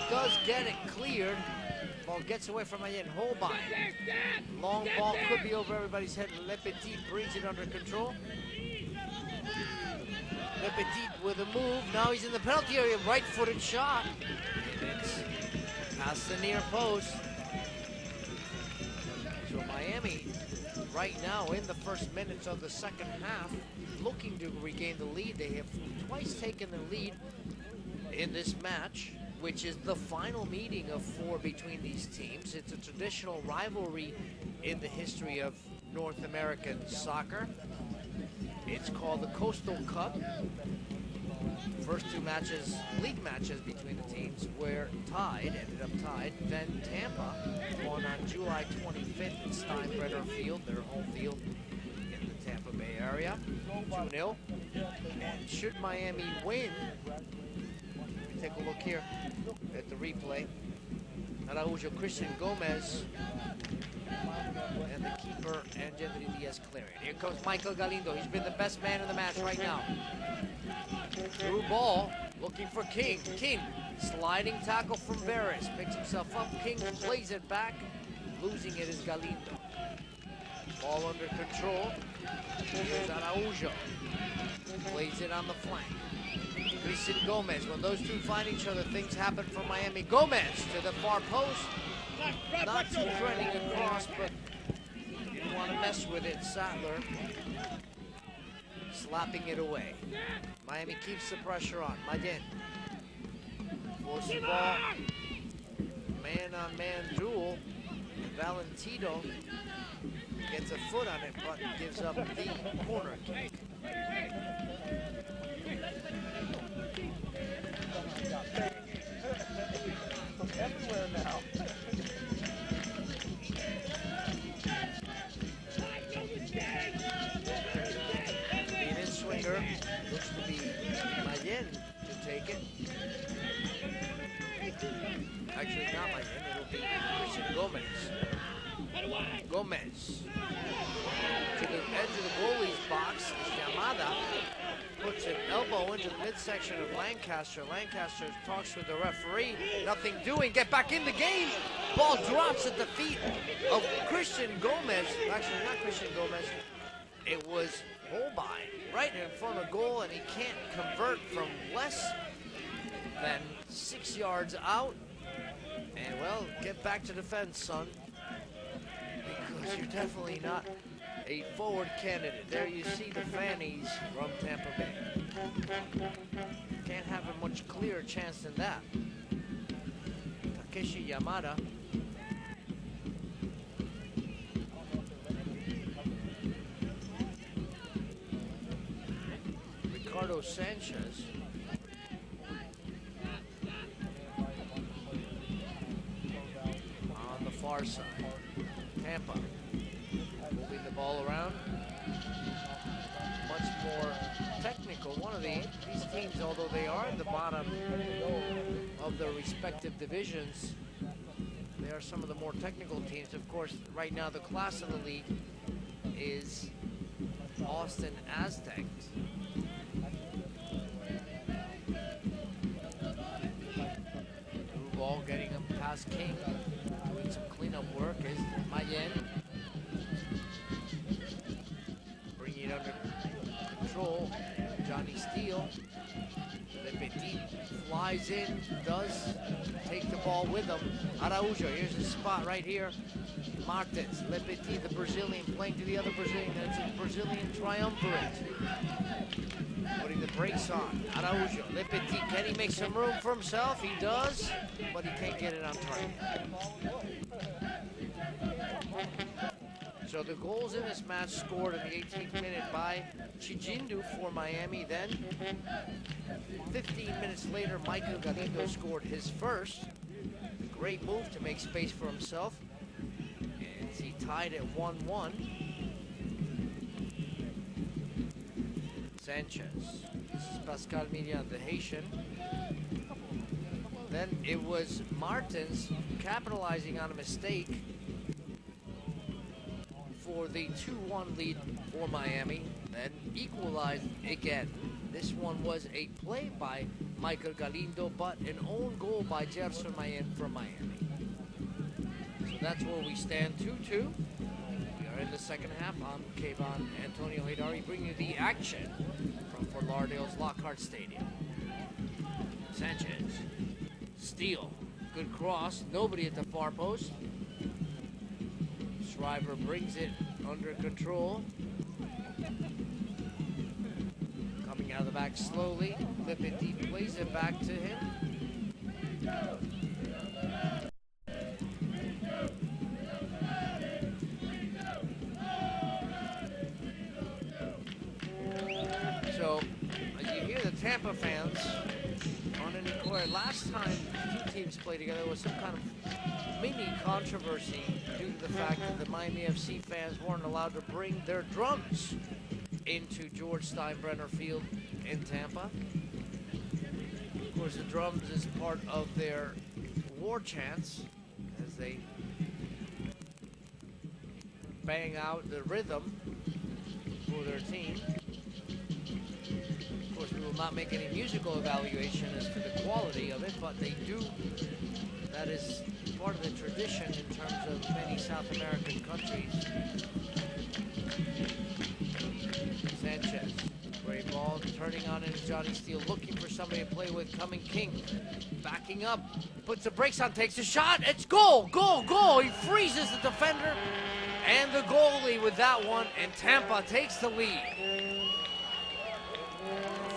does get it cleared. Ball gets away from Mayen. Holbein. Long ball could be over everybody's head. Le Petit brings it under control. Le Petit with a move. Now he's in the penalty area. Right-footed shot. And it's past the near post. So Miami, right now in the first minutes of the second half, looking to regain the lead. They have twice taken the lead in this match, which is the final meeting of four between these teams. It's a traditional rivalry in the history of North American soccer. It's called the Coastal Cup. First two matches, league matches between the teams were tied, ended up tied. Then Tampa won on July 25th at Steinbrenner Field, their home field in the Tampa Bay area, 2-0. And should Miami win, take a look here at the replay. Araujo, Christian Gomez, and the keeper and Gendry Diaz clearing. Here comes Michael Galindo. He's been the best man in the match right now. Through ball, looking for King. King, sliding tackle from Veres. Picks himself up. King plays it back. Losing it is Galindo. Ball under control. Here's Araujo. Plays it on the flank. Christian Gomez. When those two find each other, things happen for Miami. Gomez to the far post. Not too threatening across, but didn't want to mess with it. Sattler slapping it away. Miami keeps the pressure on. Mayen. Force the ball. Man-on-man duel. Valentino gets a foot on it, but gives up the corner kick. Everywhere now. Lead-in swinger looks to be Mayen to take it. Actually, not Mayen, it'll be Christian Gomez. Gomez to the edge of the goalie's box. Yamada puts an elbow into the midsection of Lancaster. Lancaster talks with the referee. Nothing doing. Get back in the game. Ball drops at the feet of Christian Gomez. Actually, not Christian Gomez. It was Holbein right in front of goal, and he can't convert from less than 6 yards out. And, well, get back to defense, son, because you're definitely not a forward candidate. There you see the fannies from Tampa Bay. Can't have a much clearer chance than that. Takeshi Yamada. Ricardo Sanchez. On the far side. Tampa moving the ball around. Much more technical. One of these teams, although they are at the bottom of their respective divisions, they are some of the more technical teams. Of course, right now the class of the league is Austin Aztecs. Through ball getting him past King. Doing some cleanup work is Mayen. Bringing it under control. Johnny Steele. Le Petit flies in, does take the ball with him. Araujo, here's his spot right here. Martins, Le Petit, the Brazilian, playing to the other Brazilian. It's a Brazilian triumvirate. Putting the brakes on. Araujo, Le Petit, can he make some room for himself? He does, but he can't get it on target. So the goals in this match scored in the 18th minute by Chijindu for Miami. Then, 15 minutes later, Michael Galindo scored his first. Great move to make space for himself. And he tied at 1-1. Sanchez. This is Pascal Miriam, the Haitian. Then it was Martins capitalizing on a mistake for the 2-1 lead for Miami, then equalized again. This one was a play by Michael Galindo, but an own goal by Gerson Mayen from Miami. So that's where we stand, 2-2. We are in the second half. I'm Kayvon Antonio Haydari, bringing you the action from Fort Lauderdale's Lockhart Stadium. Sanchez, steal, good cross, nobody at the far post. Shriver brings it under control. Coming out of the back slowly. Le Petit plays it back to him. So, you hear the Tampa fans on an inquiry. Last time two teams played together was some kind of mini controversy due to the fact that the Miami FC fans weren't allowed to bring their drums into George Steinbrenner Field in Tampa. Of course, the drums is part of their war chants as they bang out the rhythm for their team. Of course, we will not make any musical evaluation as to the quality of it, but they do. That is part of the tradition in terms of many South American countries. Sanchez, great ball, turning on it. Johnny Steele looking for somebody to play with. Coming King, backing up, puts the brakes on, takes a shot. It's goal, goal, goal. He freezes the defender and the goalie with that one, and Tampa takes the lead.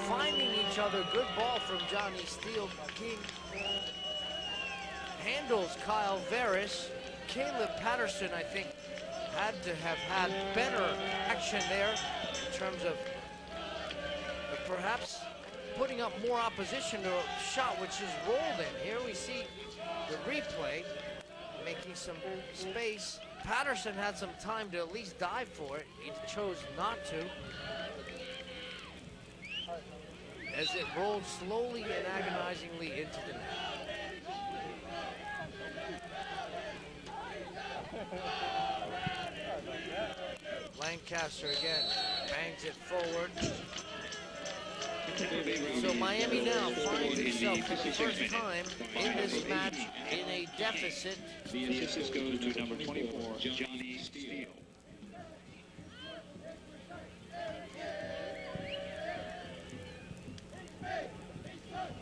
Finding each other, good ball from Johnny Steele. King handles Kyle Veras. Caleb Patterson, I think, had to have had better action there in terms of perhaps putting up more opposition to a shot which is rolled in. Here we see the replay, making some space. Patterson had some time to at least dive for it. He chose not to, as it rolled slowly and agonizingly into the net. Lancaster again bangs it forward. So Miami now finds itself for the first time in this match in a deficit. The assist goes to number 24, Johnny Steele.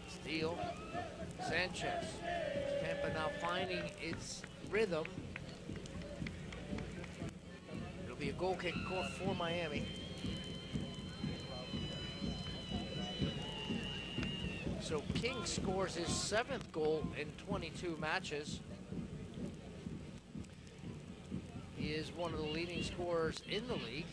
Steele, Sanchez. Tampa now finding its rhythm. It'll be a goal kick for Miami. So King scores his 7th goal in 22 matches. He is one of the leading scorers in the league.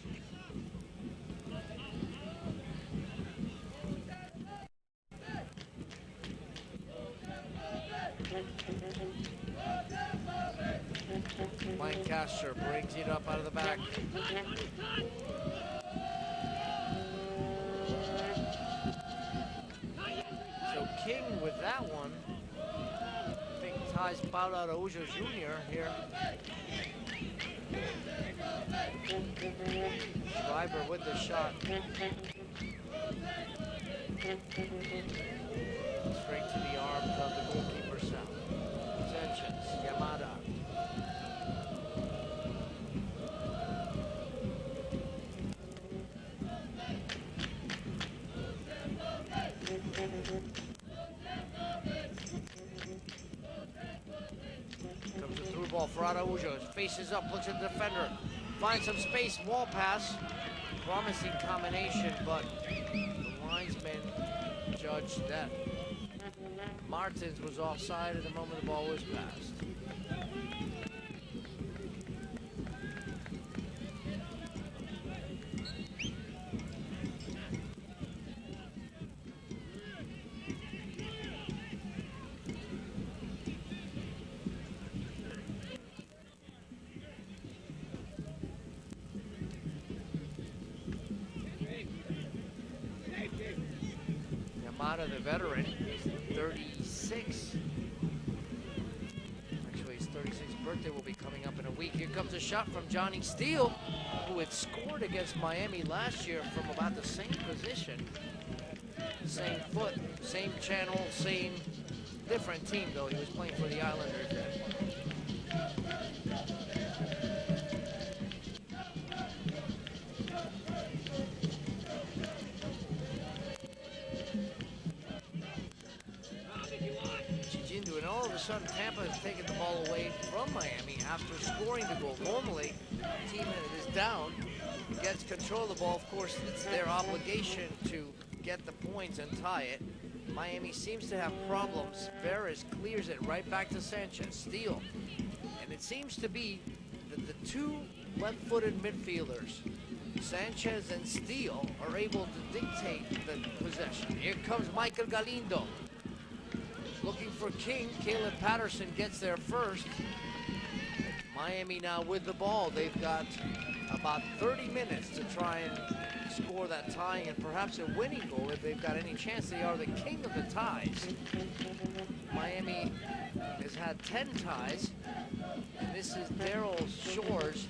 Lancaster brings it up out of the back. So King with that one, I think ties Paulo Araujo Jr. here. Schreiber with the shot. Straight to the arms of the goalkeeper, Sal. Sanchez, Yamada. Comes a through ball for Araujo. Faces up, looks at the defender. Finds some space, wall pass. Promising combination, but the linesman judged that Martins was offside at the moment the ball was passed. Yamada, the veteran, is 36. Actually, his 36th birthday will be coming up in a week. Here comes a shot from Johnny Steele, who had scored against Miami last year from about the same position. Same foot, same channel, same different team, though. He was playing for the Islanders then. And all of a sudden, Tampa has taken the ball away from Miami after scoring the goal. Normally, the team that is down gets control of the ball. Of course, it's their obligation to get the points and tie it. Miami seems to have problems. Veras clears it right back to Sanchez. Steele. And it seems to be that the two left-footed midfielders, Sanchez and Steele, are able to dictate the possession. Here comes Michael Galindo. Looking for King. Caleb Patterson gets there first. Miami now with the ball. They've got about 30 minutes to try and score that tying and perhaps a winning goal if they've got any chance. They are the king of the ties. Miami has had 10 ties. And this is Daryl Shore's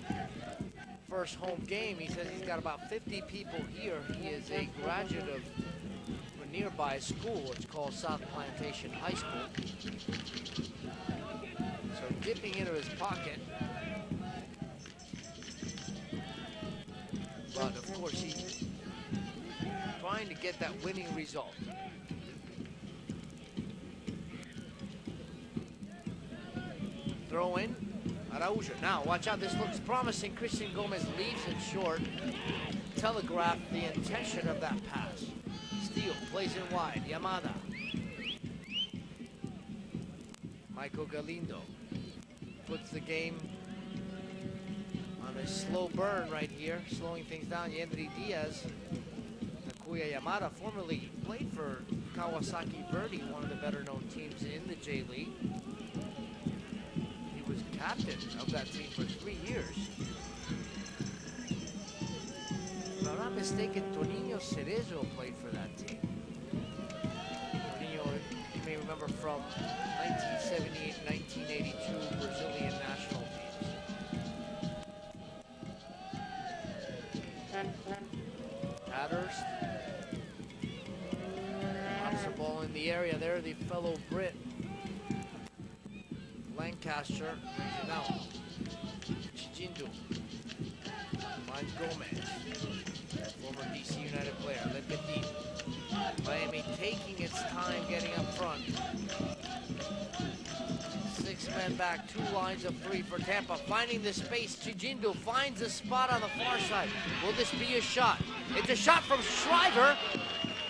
first home game. He says he's got about 50 people here. He is a graduate of nearby school. It's called South Plantation High School. So dipping into his pocket. But of course he's trying to get that winning result. Throw in. Araujo. Now watch out, this looks promising. Christian Gomez leaves it short. Telegraphed the intention of that pass. Steele plays it wide. Yamada. Michael Galindo puts the game on a slow burn right here, slowing things down. Yendry Diaz, Takuya Yamada, formerly played for Kawasaki Verde, one of the better-known teams in the J-League. He was captain of that team for 3 years. If I'm not mistaken, Toninho Cerezo played for that team. Toninho, you may remember from 1978-1982 Brazilian national teams. Hatters. Pops the ball in the area there, the fellow Brit. Lancaster brings it out. Chijindu. Finds Gomez. Former DC United player, Le Petit. Miami taking its time getting up front. 6 men back, 2 lines of 3 for Tampa. Finding the space, Chijindu finds a spot on the far side. Will this be a shot? It's a shot from Shriver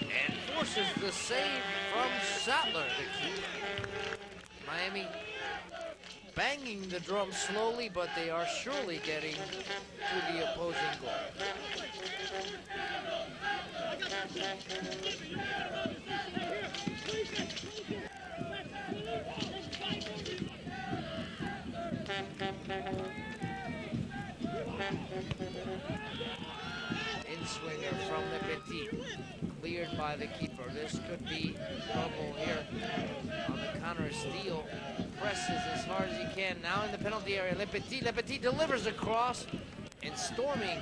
and forces the save from Sattler, the keeper. Miami banging the drum slowly, but they are surely getting to the opposing goal. In-swinger from the Petit, cleared by the keeper. This could be trouble here on the counter. Steele presses as hard as he can. Now in the penalty area, Le Petit delivers across, and storming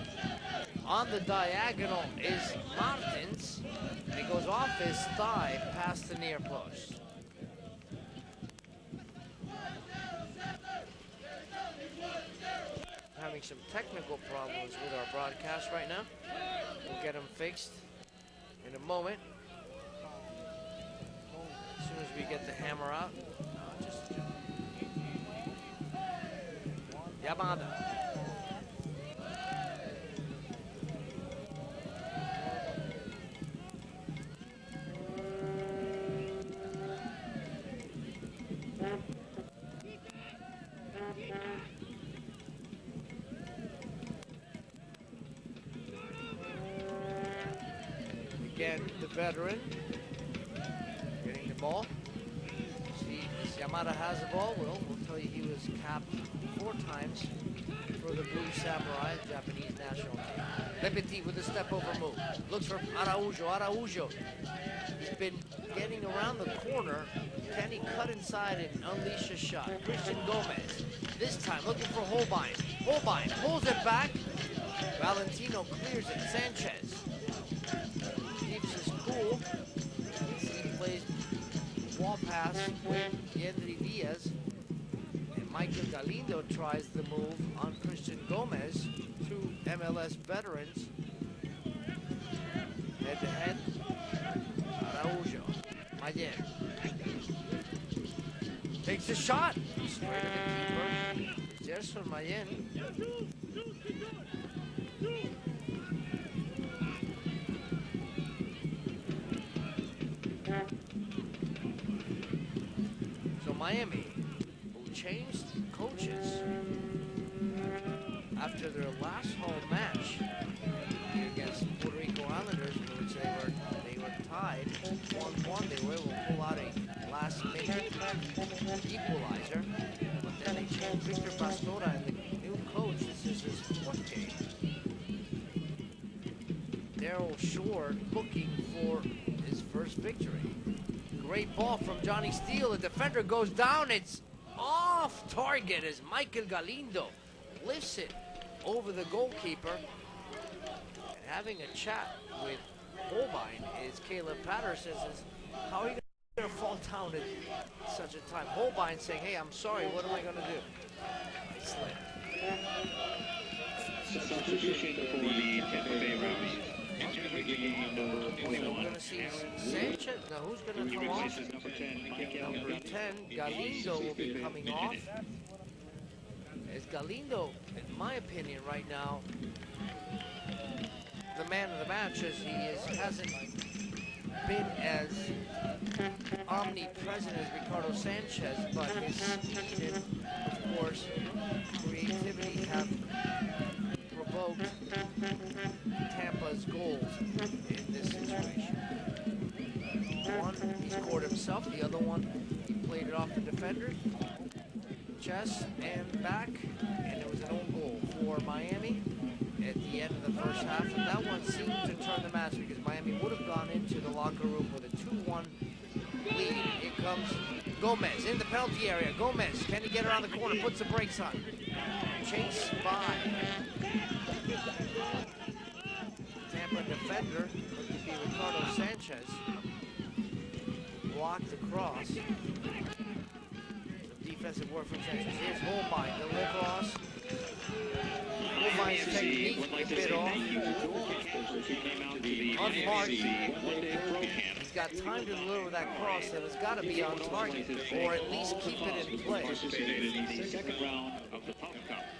on the diagonal is Martins. And he goes off his thigh past the near post. Having some technical problems with our broadcast right now. We'll get them fixed in a moment. camera out. Just Yamada. Again, the veteran getting the ball. See, as Yamada has the ball, we'll tell you he was capped 4 times for the Blue Samurai, Japanese national team. Lepetit with a step over move. Looks for Araujo. He's been getting around the corner. Can he cut inside and unleash a shot? Christian Gomez, this time looking for Holbein. Holbein pulls it back. Valentino clears it. Sanchez keeps his cool. He plays wall pass with Yendry Diaz. And Michael Galindo tries the move on Christian Gomez. 2 MLS veterans. Head to head. Araujo. Mayen. Takes a shot. Straight at the keeper. Gerson Mayen. So Miami, who changed coaches after their last home match against Puerto Rico Islanders, in which they were tied 1-1. They were able to pull out a last-minute equalizer, but then they changed Victor Pastora, and the new coach, this is his 4th game. Daryl Shore looking for his first victory. Great ball from Johnny Steele. The defender goes down. It's off target as Michael Galindo lifts it over the goalkeeper. And having a chat with Holbein is Caleb Patterson. Says, how are you going to fall down at such a time? Holbein saying, hey, I'm sorry, what am I going to do? I slipped. Substitution for the Tampa Bay Rowdies. So we're going to see Sanchez. Now, who's going to come off? Number 10, Galindo will be coming off. As Galindo, in my opinion, right now, the man of the match, as he hasn't been as omnipresent as Ricardo Sanchez, but his speed and, of course, creativity have provoked Tampa's goals in this situation. One, he scored himself. The other one, he played it off the defender, chest and back, and it was an own goal for Miami at the end of the first half. And that one seemed to turn the match because Miami would have gone into the locker room with a 2-1 lead. Here comes Gomez in the penalty area. Gomez, can he get around the corner? Puts the brakes on. Chase by Tampa defender, looked to be Ricardo Sanchez. Blocked across. Some defensive work from Sanchez. Here's Holbein, the lacrosse. Holbein's technique a bit off. Unmarked. He's got time to deliver that cross, and it's got to be on target, or at least keep it in play.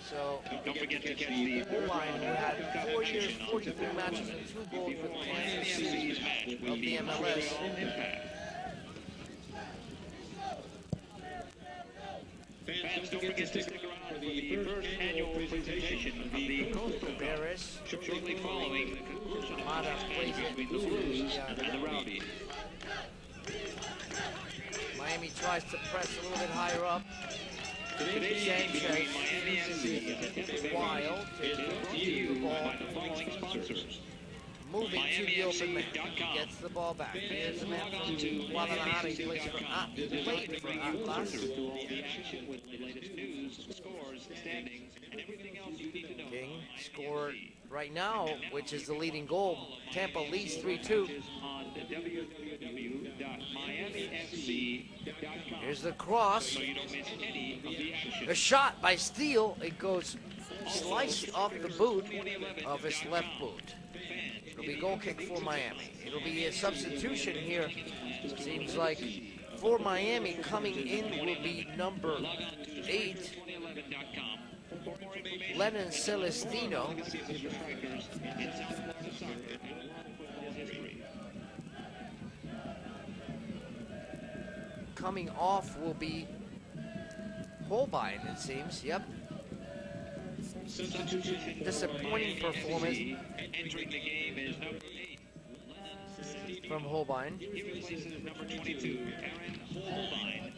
So, don't forget to catch the Holbein, who had 4 years, 43 matches, and 2 goals with Kansas City of the MLS. Fans, don't forget to stick around for the first annual presentation of the Coastal Barris, shortly following the conclusion of Mata the plays match it between the Blues and the Rowdies. Miami tries to press a little bit higher up. Today's game between Miami FC and Tampa Bay Wild is brought to you by the following sponsors. moving to the open man. He gets the ball back. Here's the man from Guadalajara. He plays for Atlas. King scored right now, which is the leading goal. Tampa leads 3-2. Here's the cross. A shot by Steele. It goes sliced off the boot of his left boot. It'll be goal kick for Miami. It'll be a substitution here. Seems like For Miami, coming in will be number 8, 2011.com. For more information, Lennon Celestino. legacy of the strikers in South Florida soccer and world football history. Coming off will be Holbein, it seems. Yep. Substitution for Disappointing Miami performance FC. Entering the game is number 8, Lennon Celestino. from Holbein. He replaces number 22, Aaron Holbein.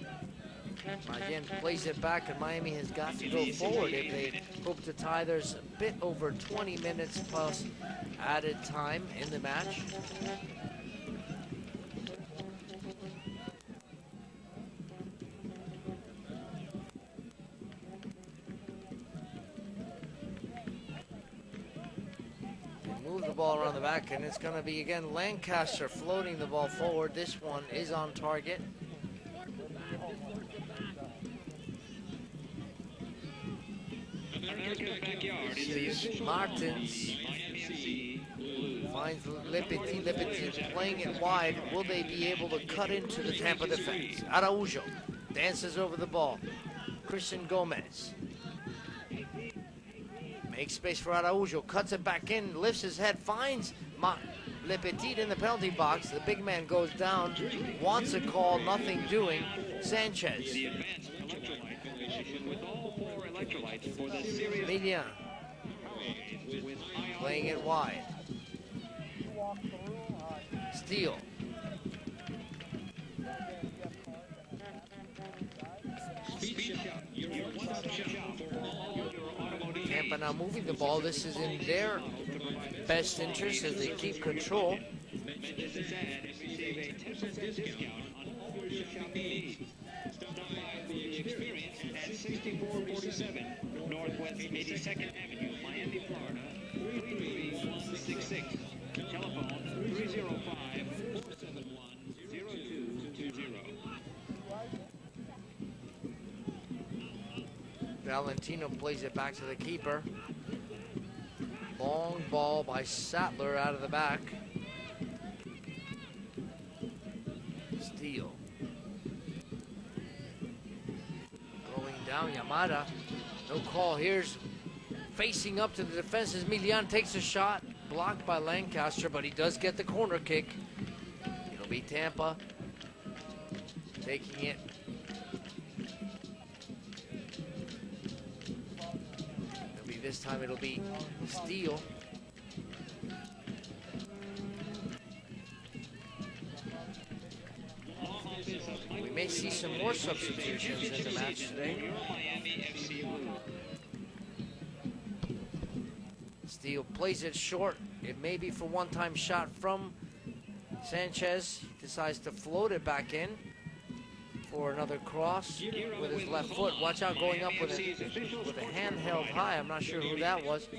Again, plays it back, and Miami has got to go forward if they hope to tie. There's a bit over 20 minutes plus added time in the match. They move the ball around the back, and it's going to be, again, Lancaster floating the ball forward. This one is on target. America's backyard is the This is official Martins. Miami FC Blue. Finds Le Petit playing it wide. Will they be able to cut into the Tampa defense? Araujo dances over the ball. Christian Gomez makes space for Araujo, cuts it back in, lifts his head, finds Le Petit in the penalty box. The big man goes down, wants a call, nothing doing. Sanchez. The advanced electrolyte formulation with all 4 electrolytes for the serious Median with high playing it wide. Steele. Speed Shop, your one-stop shop for all your automotive Tampa now moving the ball. This is in their best interest as they keep control. Mention this ad and receive a 10% discount on all your shopping needs. Stop by the experience at 6447 Northwest 82nd Avenue, Miami, Florida, 33166. Telephone 305-471-0220. Valentino plays it back to the keeper. Long ball by Sattler out of the back. Steele. Going down, Yamada. No call. Here's facing up to the defense as Milian takes a shot. Blocked by Lancaster, but he does get the corner kick. It'll be Tampa taking it. This time it'll be Steele. We may see some more substitutions in the match today. Steele plays it short. It may be for one-time shot from Sanchez. Decides to float it back in for another cross with his left foot. Watch out, going up with a hand held high. I'm not sure who that was.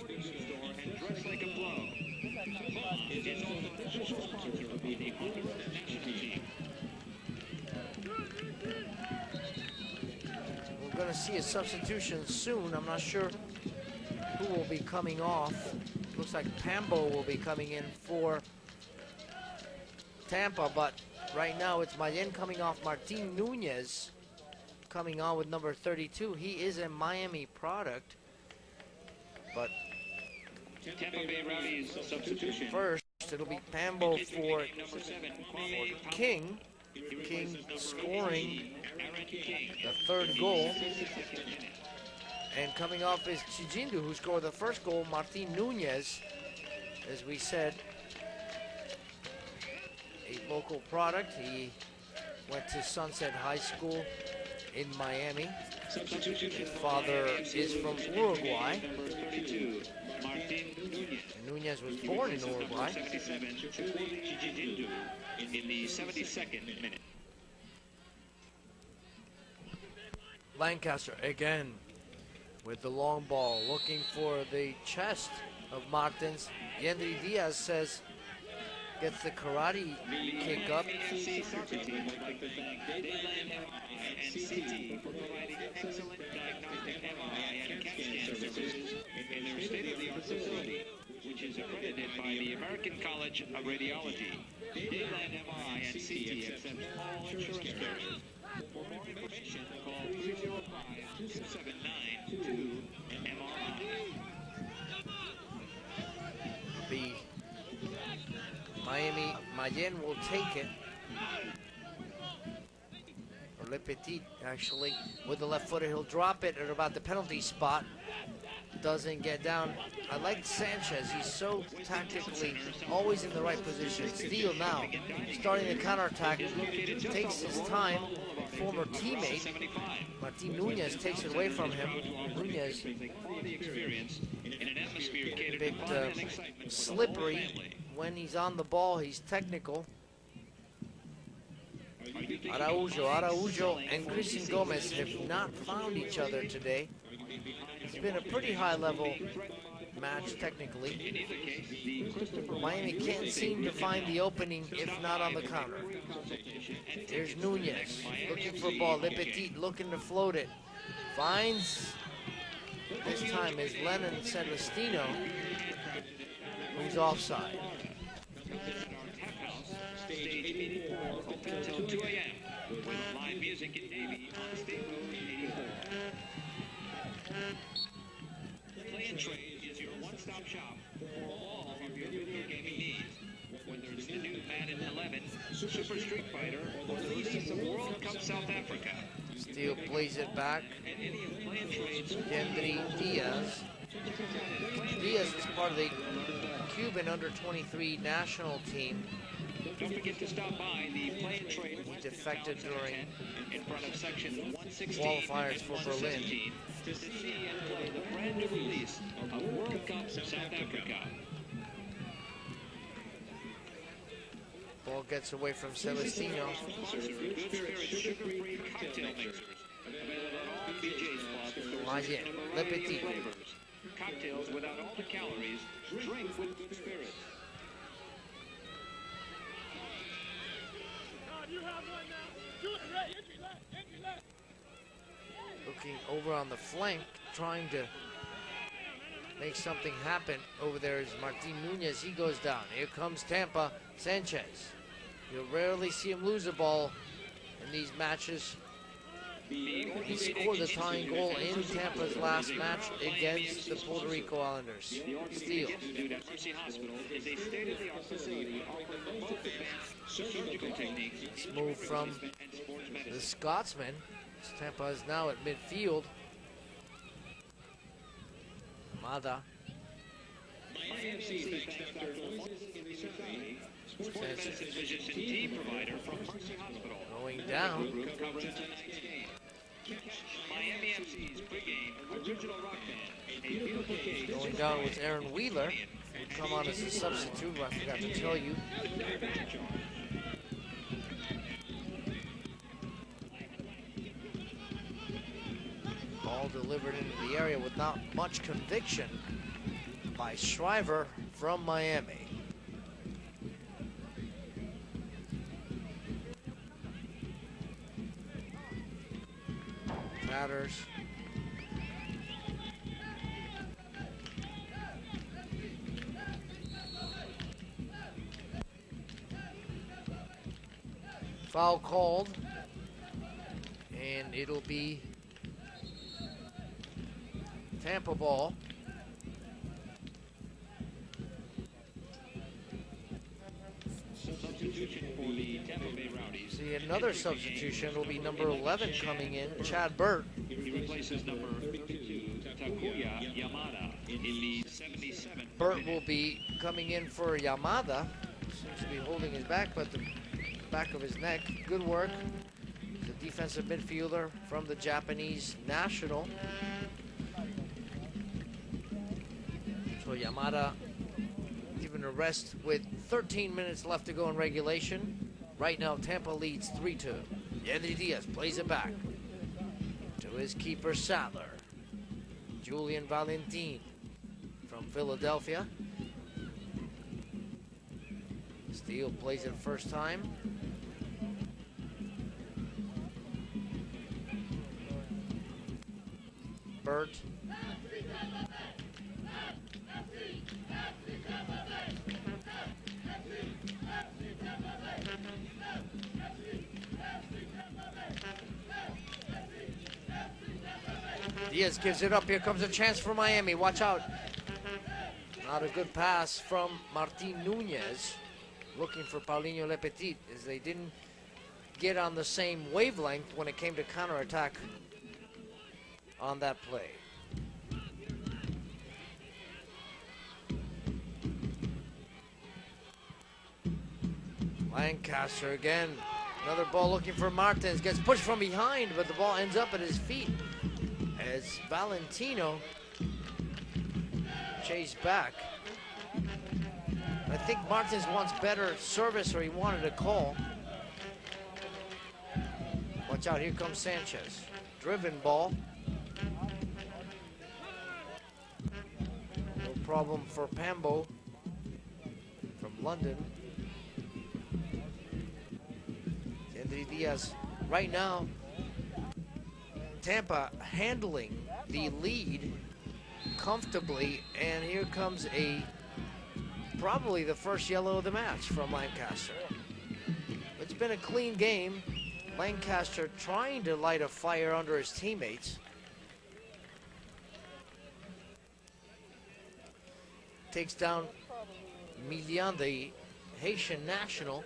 We're going to see a substitution soon. I'm not sure who will be coming off. Looks like Pambo will be coming in for Tampa, but right now it's Mayen coming off. Martin Nunez coming on with number 32. He is a Miami product, but Tampa Bay Rowdies substitution. first it'll be Pambo for King. King scoring the third goal. And coming off is Chijindu, who scored the first goal. Martin Nunez, as we said, a local product. He went to Sunset High School in Miami. His father is from Uruguay. And Nunez was born in Uruguay. In the 72nd minute. Lancaster again with the long ball, looking for the chest of Martins. Yendry Diaz says, gets the karate kick up. AFC soccer team would like to thank Dayland MRI and CT for providing excellent diagnostic MRI and CAT scan services in their state-of-the-art facility, which is accredited by the American College of Radiology. Dayland MRI and CT accepts all insurance carriers. For more information, call 305-279-2MRI. The Miami Mayen will take it. Or Le Petit, actually, with the left footer. He'll drop it at about the penalty spot. Doesn't get down. I like Sanchez. He's so tactically always in the right position. Steele now starting the counterattack. Takes his time. Former teammate Martin Nunez takes it away from him. Nunez a bit slippery when he's on the ball. He's technical. Araujo and Christian Gomez have not found each other today. It's been a pretty high-level match technically. Miami can't seem to find the opening if not on the counter. There's Nunez looking for a ball. Le Petit looking to float it. Finds, this time is Lennon Celestino, who's offside. Open until 2 a.m. with live music in Navy on State Road 84. Play and Trade is your one-stop shop for all of your video gaming needs. Whether it's the new Madden 11, Super Street Fighter, or the release of World Cup South Africa. Steele plays it back. And any of Play and Trade's Gendry Diaz. Diaz is part of the Cuban under-23 national team. Don't forget to stop by the Play and Trade. He defected during in front of section 116 qualifiers for Berlin. To see and play the brand new release of World Cup South Africa. Ball gets away from Celestino. Good Spirit sugar-free cocktail mixers. Available at all BJ's clubs. Mayen, Le Petit. Cocktails without all the calories. Drink with Good Spirits. Looking over on the flank, trying to make something happen. Over there is Martin Nunez. He goes down. Here comes Tampa. Sanchez. You'll rarely see him lose a ball in these matches. He scored the tying goal in Tampa's last match against the Puerto Rico Islanders. Steele. Mercy Hospital is a state-of-the-art facility offering the most advanced surgical techniques. This move from the Scotsman. Tampa is now at midfield. Mada. Sports medicine physician team provider from Mercy Hospital. Going down. Miami FC's pregame original rock band. A beautiful cage. Going down with Aaron Wheeler. Who come on as a substitute, I forgot to tell you. Ball delivered into the area with not much conviction by Shriver from Miami. Tatters. Foul called, and it'll be Tampa ball. Substitution for the Tampa Bay Rowdies. See, another substitution will be number 11 coming in, Chad Burt. He replaces number 32, Takuya Yamada, in the 77th. Burt will be coming in for Yamada. Seems to be holding his back, but the back of his neck. Good work. The defensive midfielder from the Japanese national. So Yamada given a rest with 13 minutes left to go in regulation. Right now, Tampa leads 3-2. Gendry Diaz plays it back to his keeper, Sadler. Julian Valentin from Philadelphia. Steele plays it first time. Burt. Diaz gives it up. Here comes a chance for Miami. Watch out. Not a good pass from Martin Nunez. Looking for Paulinho Lepetit, as they didn't get on the same wavelength when it came to counterattack on that play. Lancaster again. Another ball looking for Martins. Gets pushed from behind, but the ball ends up at his feet as Valentino chased back. I think Martins wants better service, or he wanted a call. Watch out, here comes Sanchez. Driven ball. No problem for Pambo from London. Yandri Diaz. Right now, Tampa handling the lead comfortably, and here comes probably the first yellow of the match from Lancaster. It's been a clean game. Lancaster trying to light a fire under his teammates. Takes down Milian, the Haitian national.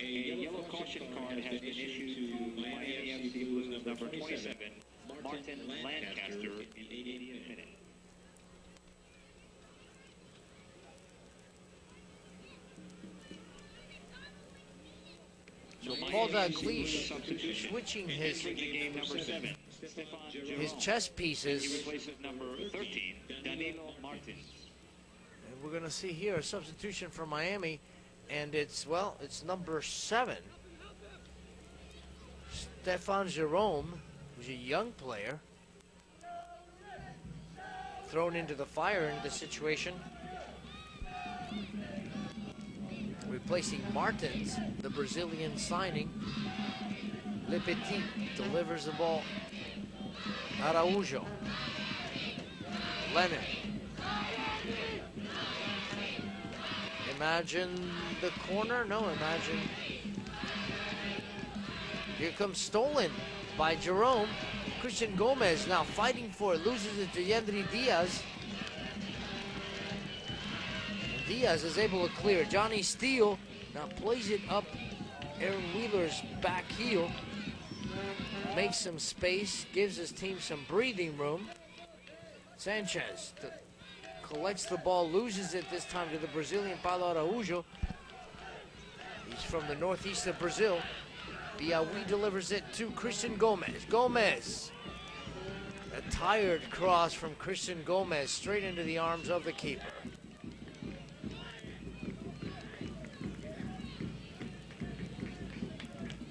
A yellow caution card has been issued to Miami FC Blues number 27, Martin Lancaster, in the 80th minute. So Paul Dalglish switching his chess pieces. Number 13, Danilo Martins. And we're going to see here a substitution for Miami, and it's number 7. Stefan Jerome, who's a young player, thrown into the fire in the situation. Replacing Martins, the Brazilian signing. Lepetit delivers the ball. Araujo. Lennon. Imagine the corner? No, imagine. Here comes stolen by Jerome. Christian Gomez now fighting for it. Loses it to Yandri Diaz. Diaz is able to clear. Johnny Steele now plays it up Aaron Wheeler's back heel. Makes some space, gives his team some breathing room. Sanchez collects the ball, loses it this time to the Brazilian Paulo Araujo. He's from the northeast of Brazil. Biawi delivers it to Christian Gomez. Gomez. A tired cross from Christian Gomez straight into the arms of the keeper.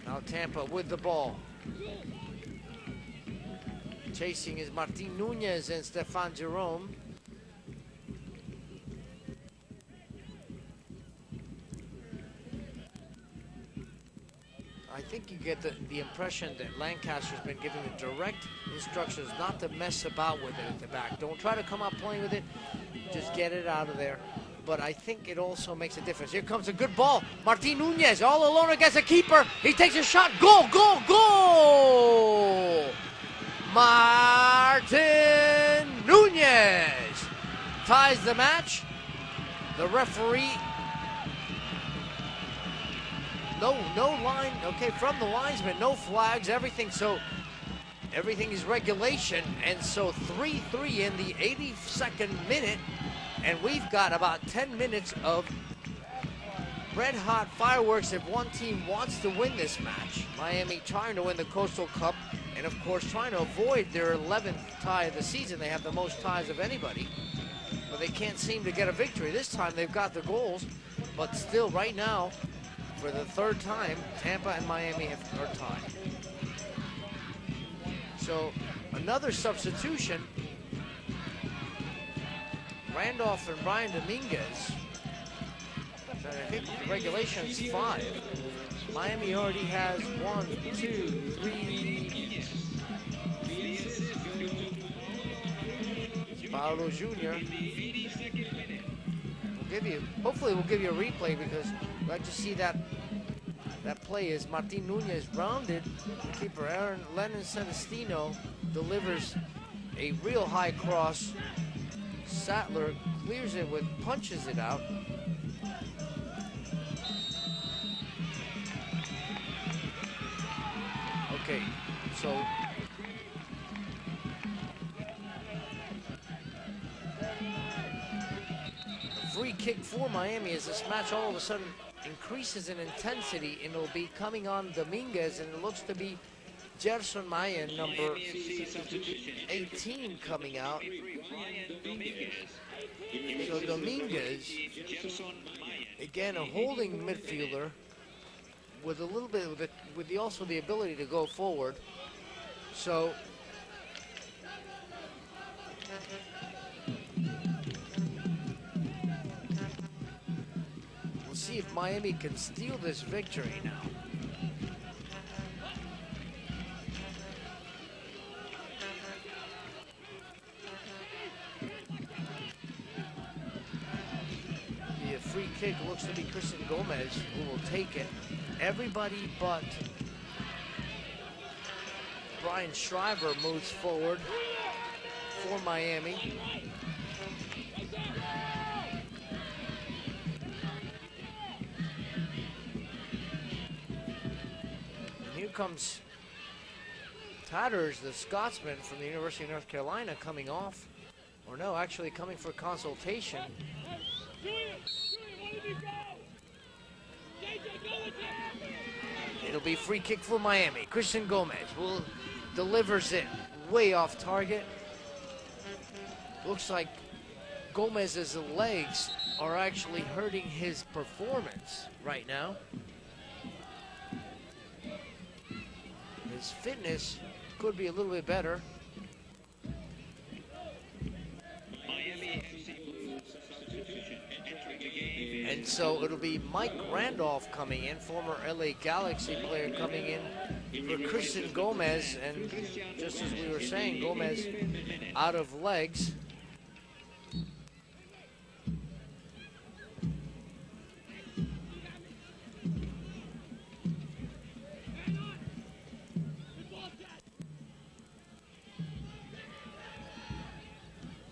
Now Tampa with the ball. Chasing is Martin Nunez and Stefan Jerome. I think you get the impression that Lancaster's been given the direct instructions not to mess about with it at the back. Don't try to come up playing with it. Just get it out of there. But I think it also makes a difference. Here comes a good ball. Martin Nunez all alone against a keeper. He takes a shot. Goal, goal, goal! Martin Nunez ties the match. The referee, no line. Okay, from the linesman, no flags, everything. So everything is regulation. And so 3-3 in the 82nd minute. And we've got about 10 minutes of red-hot fireworks if one team wants to win this match. Miami trying to win the Coastal Cup and, of course, trying to avoid their 11th tie of the season. They have the most ties of anybody, but they can't seem to get a victory. This time they've got the goals, but still right now, for the third time, Tampa and Miami are tied. So another substitution. Randolph and Brian Dominguez. I think regulation's 5. Miami already has 1, 2, 3. Paulo Jr. Hopefully we'll give you a replay because I'd like to see that that play is Martin Nunez rounded. The keeper Lennon Celestino delivers a real high cross. Sattler clears it punches it out. Okay, so a free kick for Miami as this match all of a sudden increases in intensity, and it'll be coming on Dominguez, and it looks to be Gerson Mayen, number 18, coming out. So Dominguez, again, a holding midfielder with a little bit with also the ability to go forward. So we'll see if Miami can steal this victory now. The free kick looks to be Christian Gomez who will take it. Everybody but Brian Shriver moves forward for Miami. And here comes Tatters, the Scotsman from the University of North Carolina, coming off. Or no, actually coming for consultation. It'll be free kick for Miami. Christian Gomez delivers it way off target. Looks like Gomez's legs are actually hurting his performance right now. His fitness could be a little bit better. And so it'll be Mike Randolph coming in, former LA Galaxy player coming in for Christian Gomez. And just as we were saying, Gomez out of legs.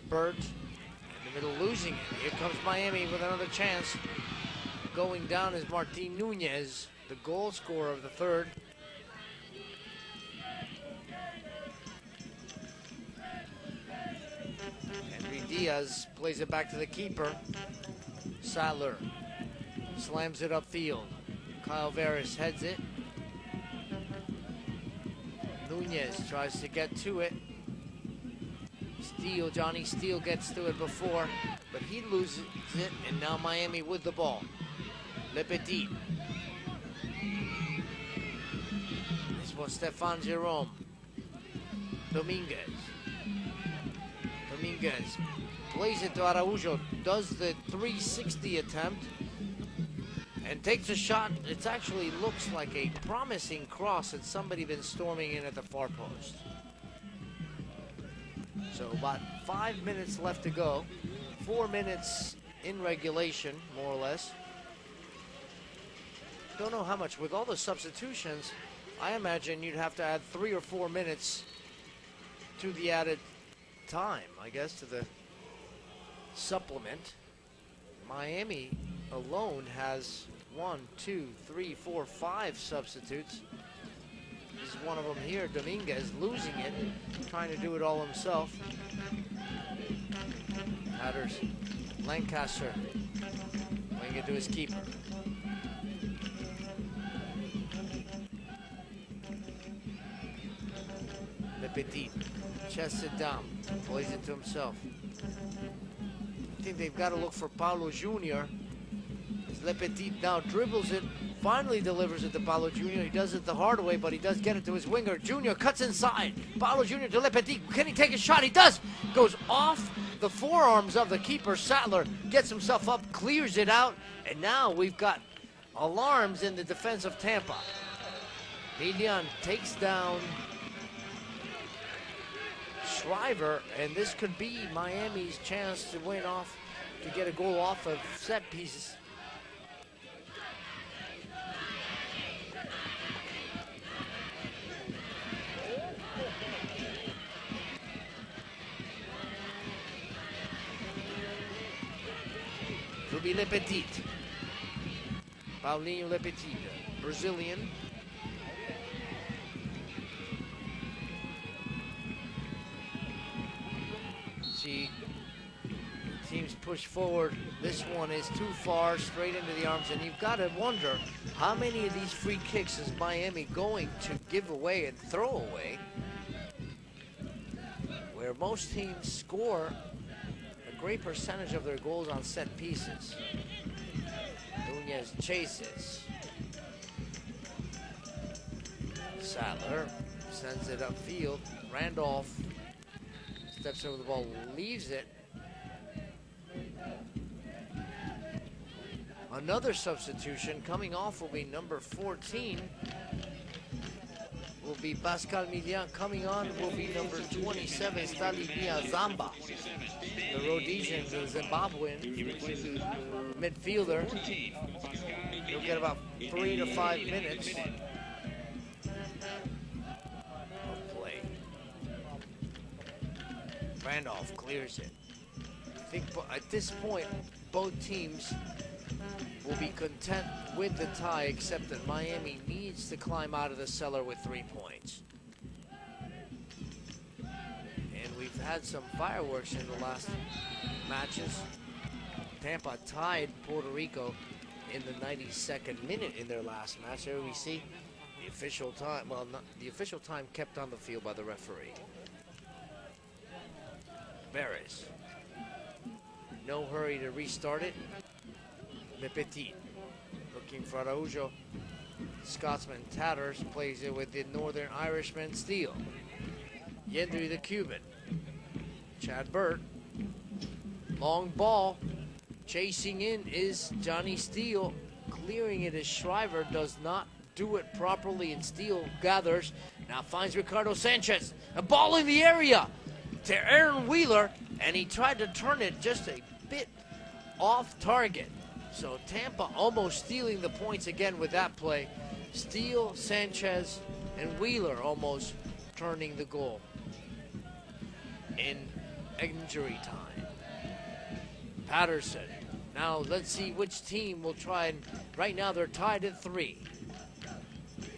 Burt in the middle losing it. Here comes Miami with another chance. Going down is Martin Nunez, the goal scorer of the third. Henry Diaz plays it back to the keeper. Sattler slams it upfield. Kyle Veras heads it. Nunez tries to get to it. Johnny Steele gets to it before, but he loses it, and now Miami with the ball. Le Petit. This was Stefan Jerome. Dominguez plays it to Araujo, does the 360 attempt, and takes a shot. It actually looks like a promising cross had somebody been storming in at the far post. So about 5 minutes left to go. 4 minutes in regulation, more or less. Don't know how much. With all the substitutions, I imagine you'd have to add 3 or 4 minutes to the added time, I guess, to the supplement. Miami alone has 1, 2, 3, 4, 5 substitutes. This is one of them here. Dominguez losing it, trying to do it all himself. Tatters, Lancaster, playing it to his keeper. Le Petit chests it down, plays it to himself. I think they've got to look for Paulo Jr. As Le Petit now dribbles it, finally delivers it to Paulo Jr. He does it the hard way, but he does get it to his winger. Jr. cuts inside. Paulo Jr. to Le Petit. Can he take a shot? He does. Goes off the forearms of the keeper. Sattler gets himself up, clears it out, and now we've got alarms in the defense of Tampa. Milian takes down Shriver, and this could be Miami's chance to win off, to get a goal off of set pieces. Lepetit. Paulinho Lepetit, Brazilian. See, teams push forward. This one is too far, straight into the arms, and you've got to wonder how many of these free kicks is Miami going to give away and throw away, where most teams score a great percentage of their goals on set pieces. Nunez chases. Sadler sends it upfield. Randolph steps over the ball, leaves it. Another substitution coming off will be number 14. Will be Pascal Millian. Coming on will be number 27, Stalimia Zamba, the Rhodesian, the Zimbabwean midfielder. He'll get about 3 to 5 minutes of play. Randolph clears it. I think at this point, both teams will be content with the tie, except that Miami needs to climb out of the cellar with 3 points. And we've had some fireworks in the last matches. Tampa tied Puerto Rico in the 92nd minute in their last match. There we see the official time, well, the official time kept on the field by the referee. Barris. No hurry to restart it. Lepetit looking for Araujo. Scotsman Tatters plays it with the Northern Irishman Steele. Yendry the Cuban. Chad Burt. Long ball. Chasing in is Johnny Steele. Clearing it as Shriver does not do it properly, and Steele gathers. Now finds Ricardo Sanchez. A ball in the area to Aaron Wheeler, and he tried to turn it just a bit off target. So Tampa almost stealing the points again with that play. Steele, Sanchez, and Wheeler almost turning the goal in injury time. Patterson. Now let's see which team will try, and right now they're tied at 3.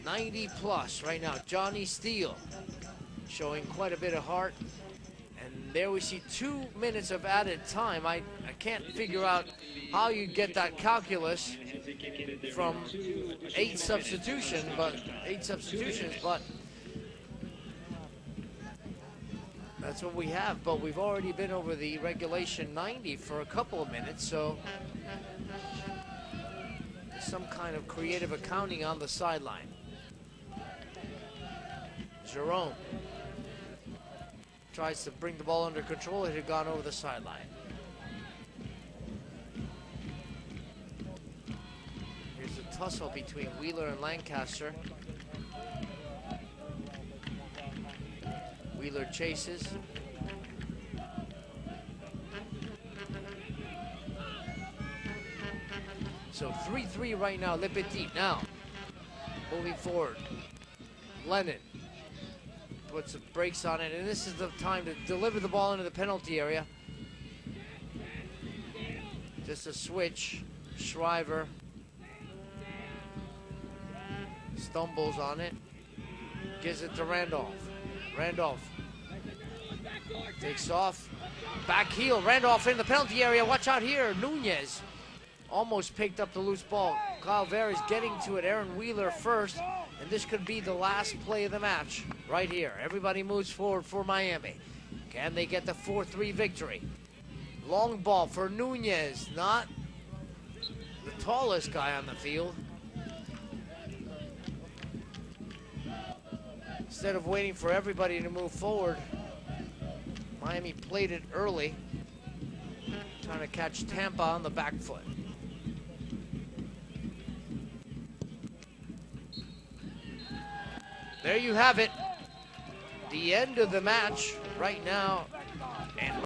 90 plus right now. Johnny Steele showing quite a bit of heart. And there we see 2 minutes of added time. I can't figure out how you get that calculus from 8 substitutions, but that's what we have. But we've already been over the regulation 90 for a couple of minutes, so there's some kind of creative accounting on the sideline. Jerome tries to bring the ball under control. It had gone over the sideline. Here's a tussle between Wheeler and Lancaster. Wheeler chases. So 3-3 right now. Lepetit now moving forward. Lennon puts the brakes on it, and this is the time to deliver the ball into the penalty area. Just a switch. Shriver stumbles on it, gives it to Randolph. Randolph takes off, back heel. Randolph in the penalty area. Watch out here. Nunez almost picked up the loose ball. Kyle Veras getting to it. Aaron Wheeler first, and this could be the last play of the match right here. Everybody moves forward for Miami. Can they get the 4-3 victory? Long ball for Nunez, not the tallest guy on the field. Instead of waiting for everybody to move forward, Miami played it early, trying to catch Tampa on the back foot. There you have it. The end of the match right now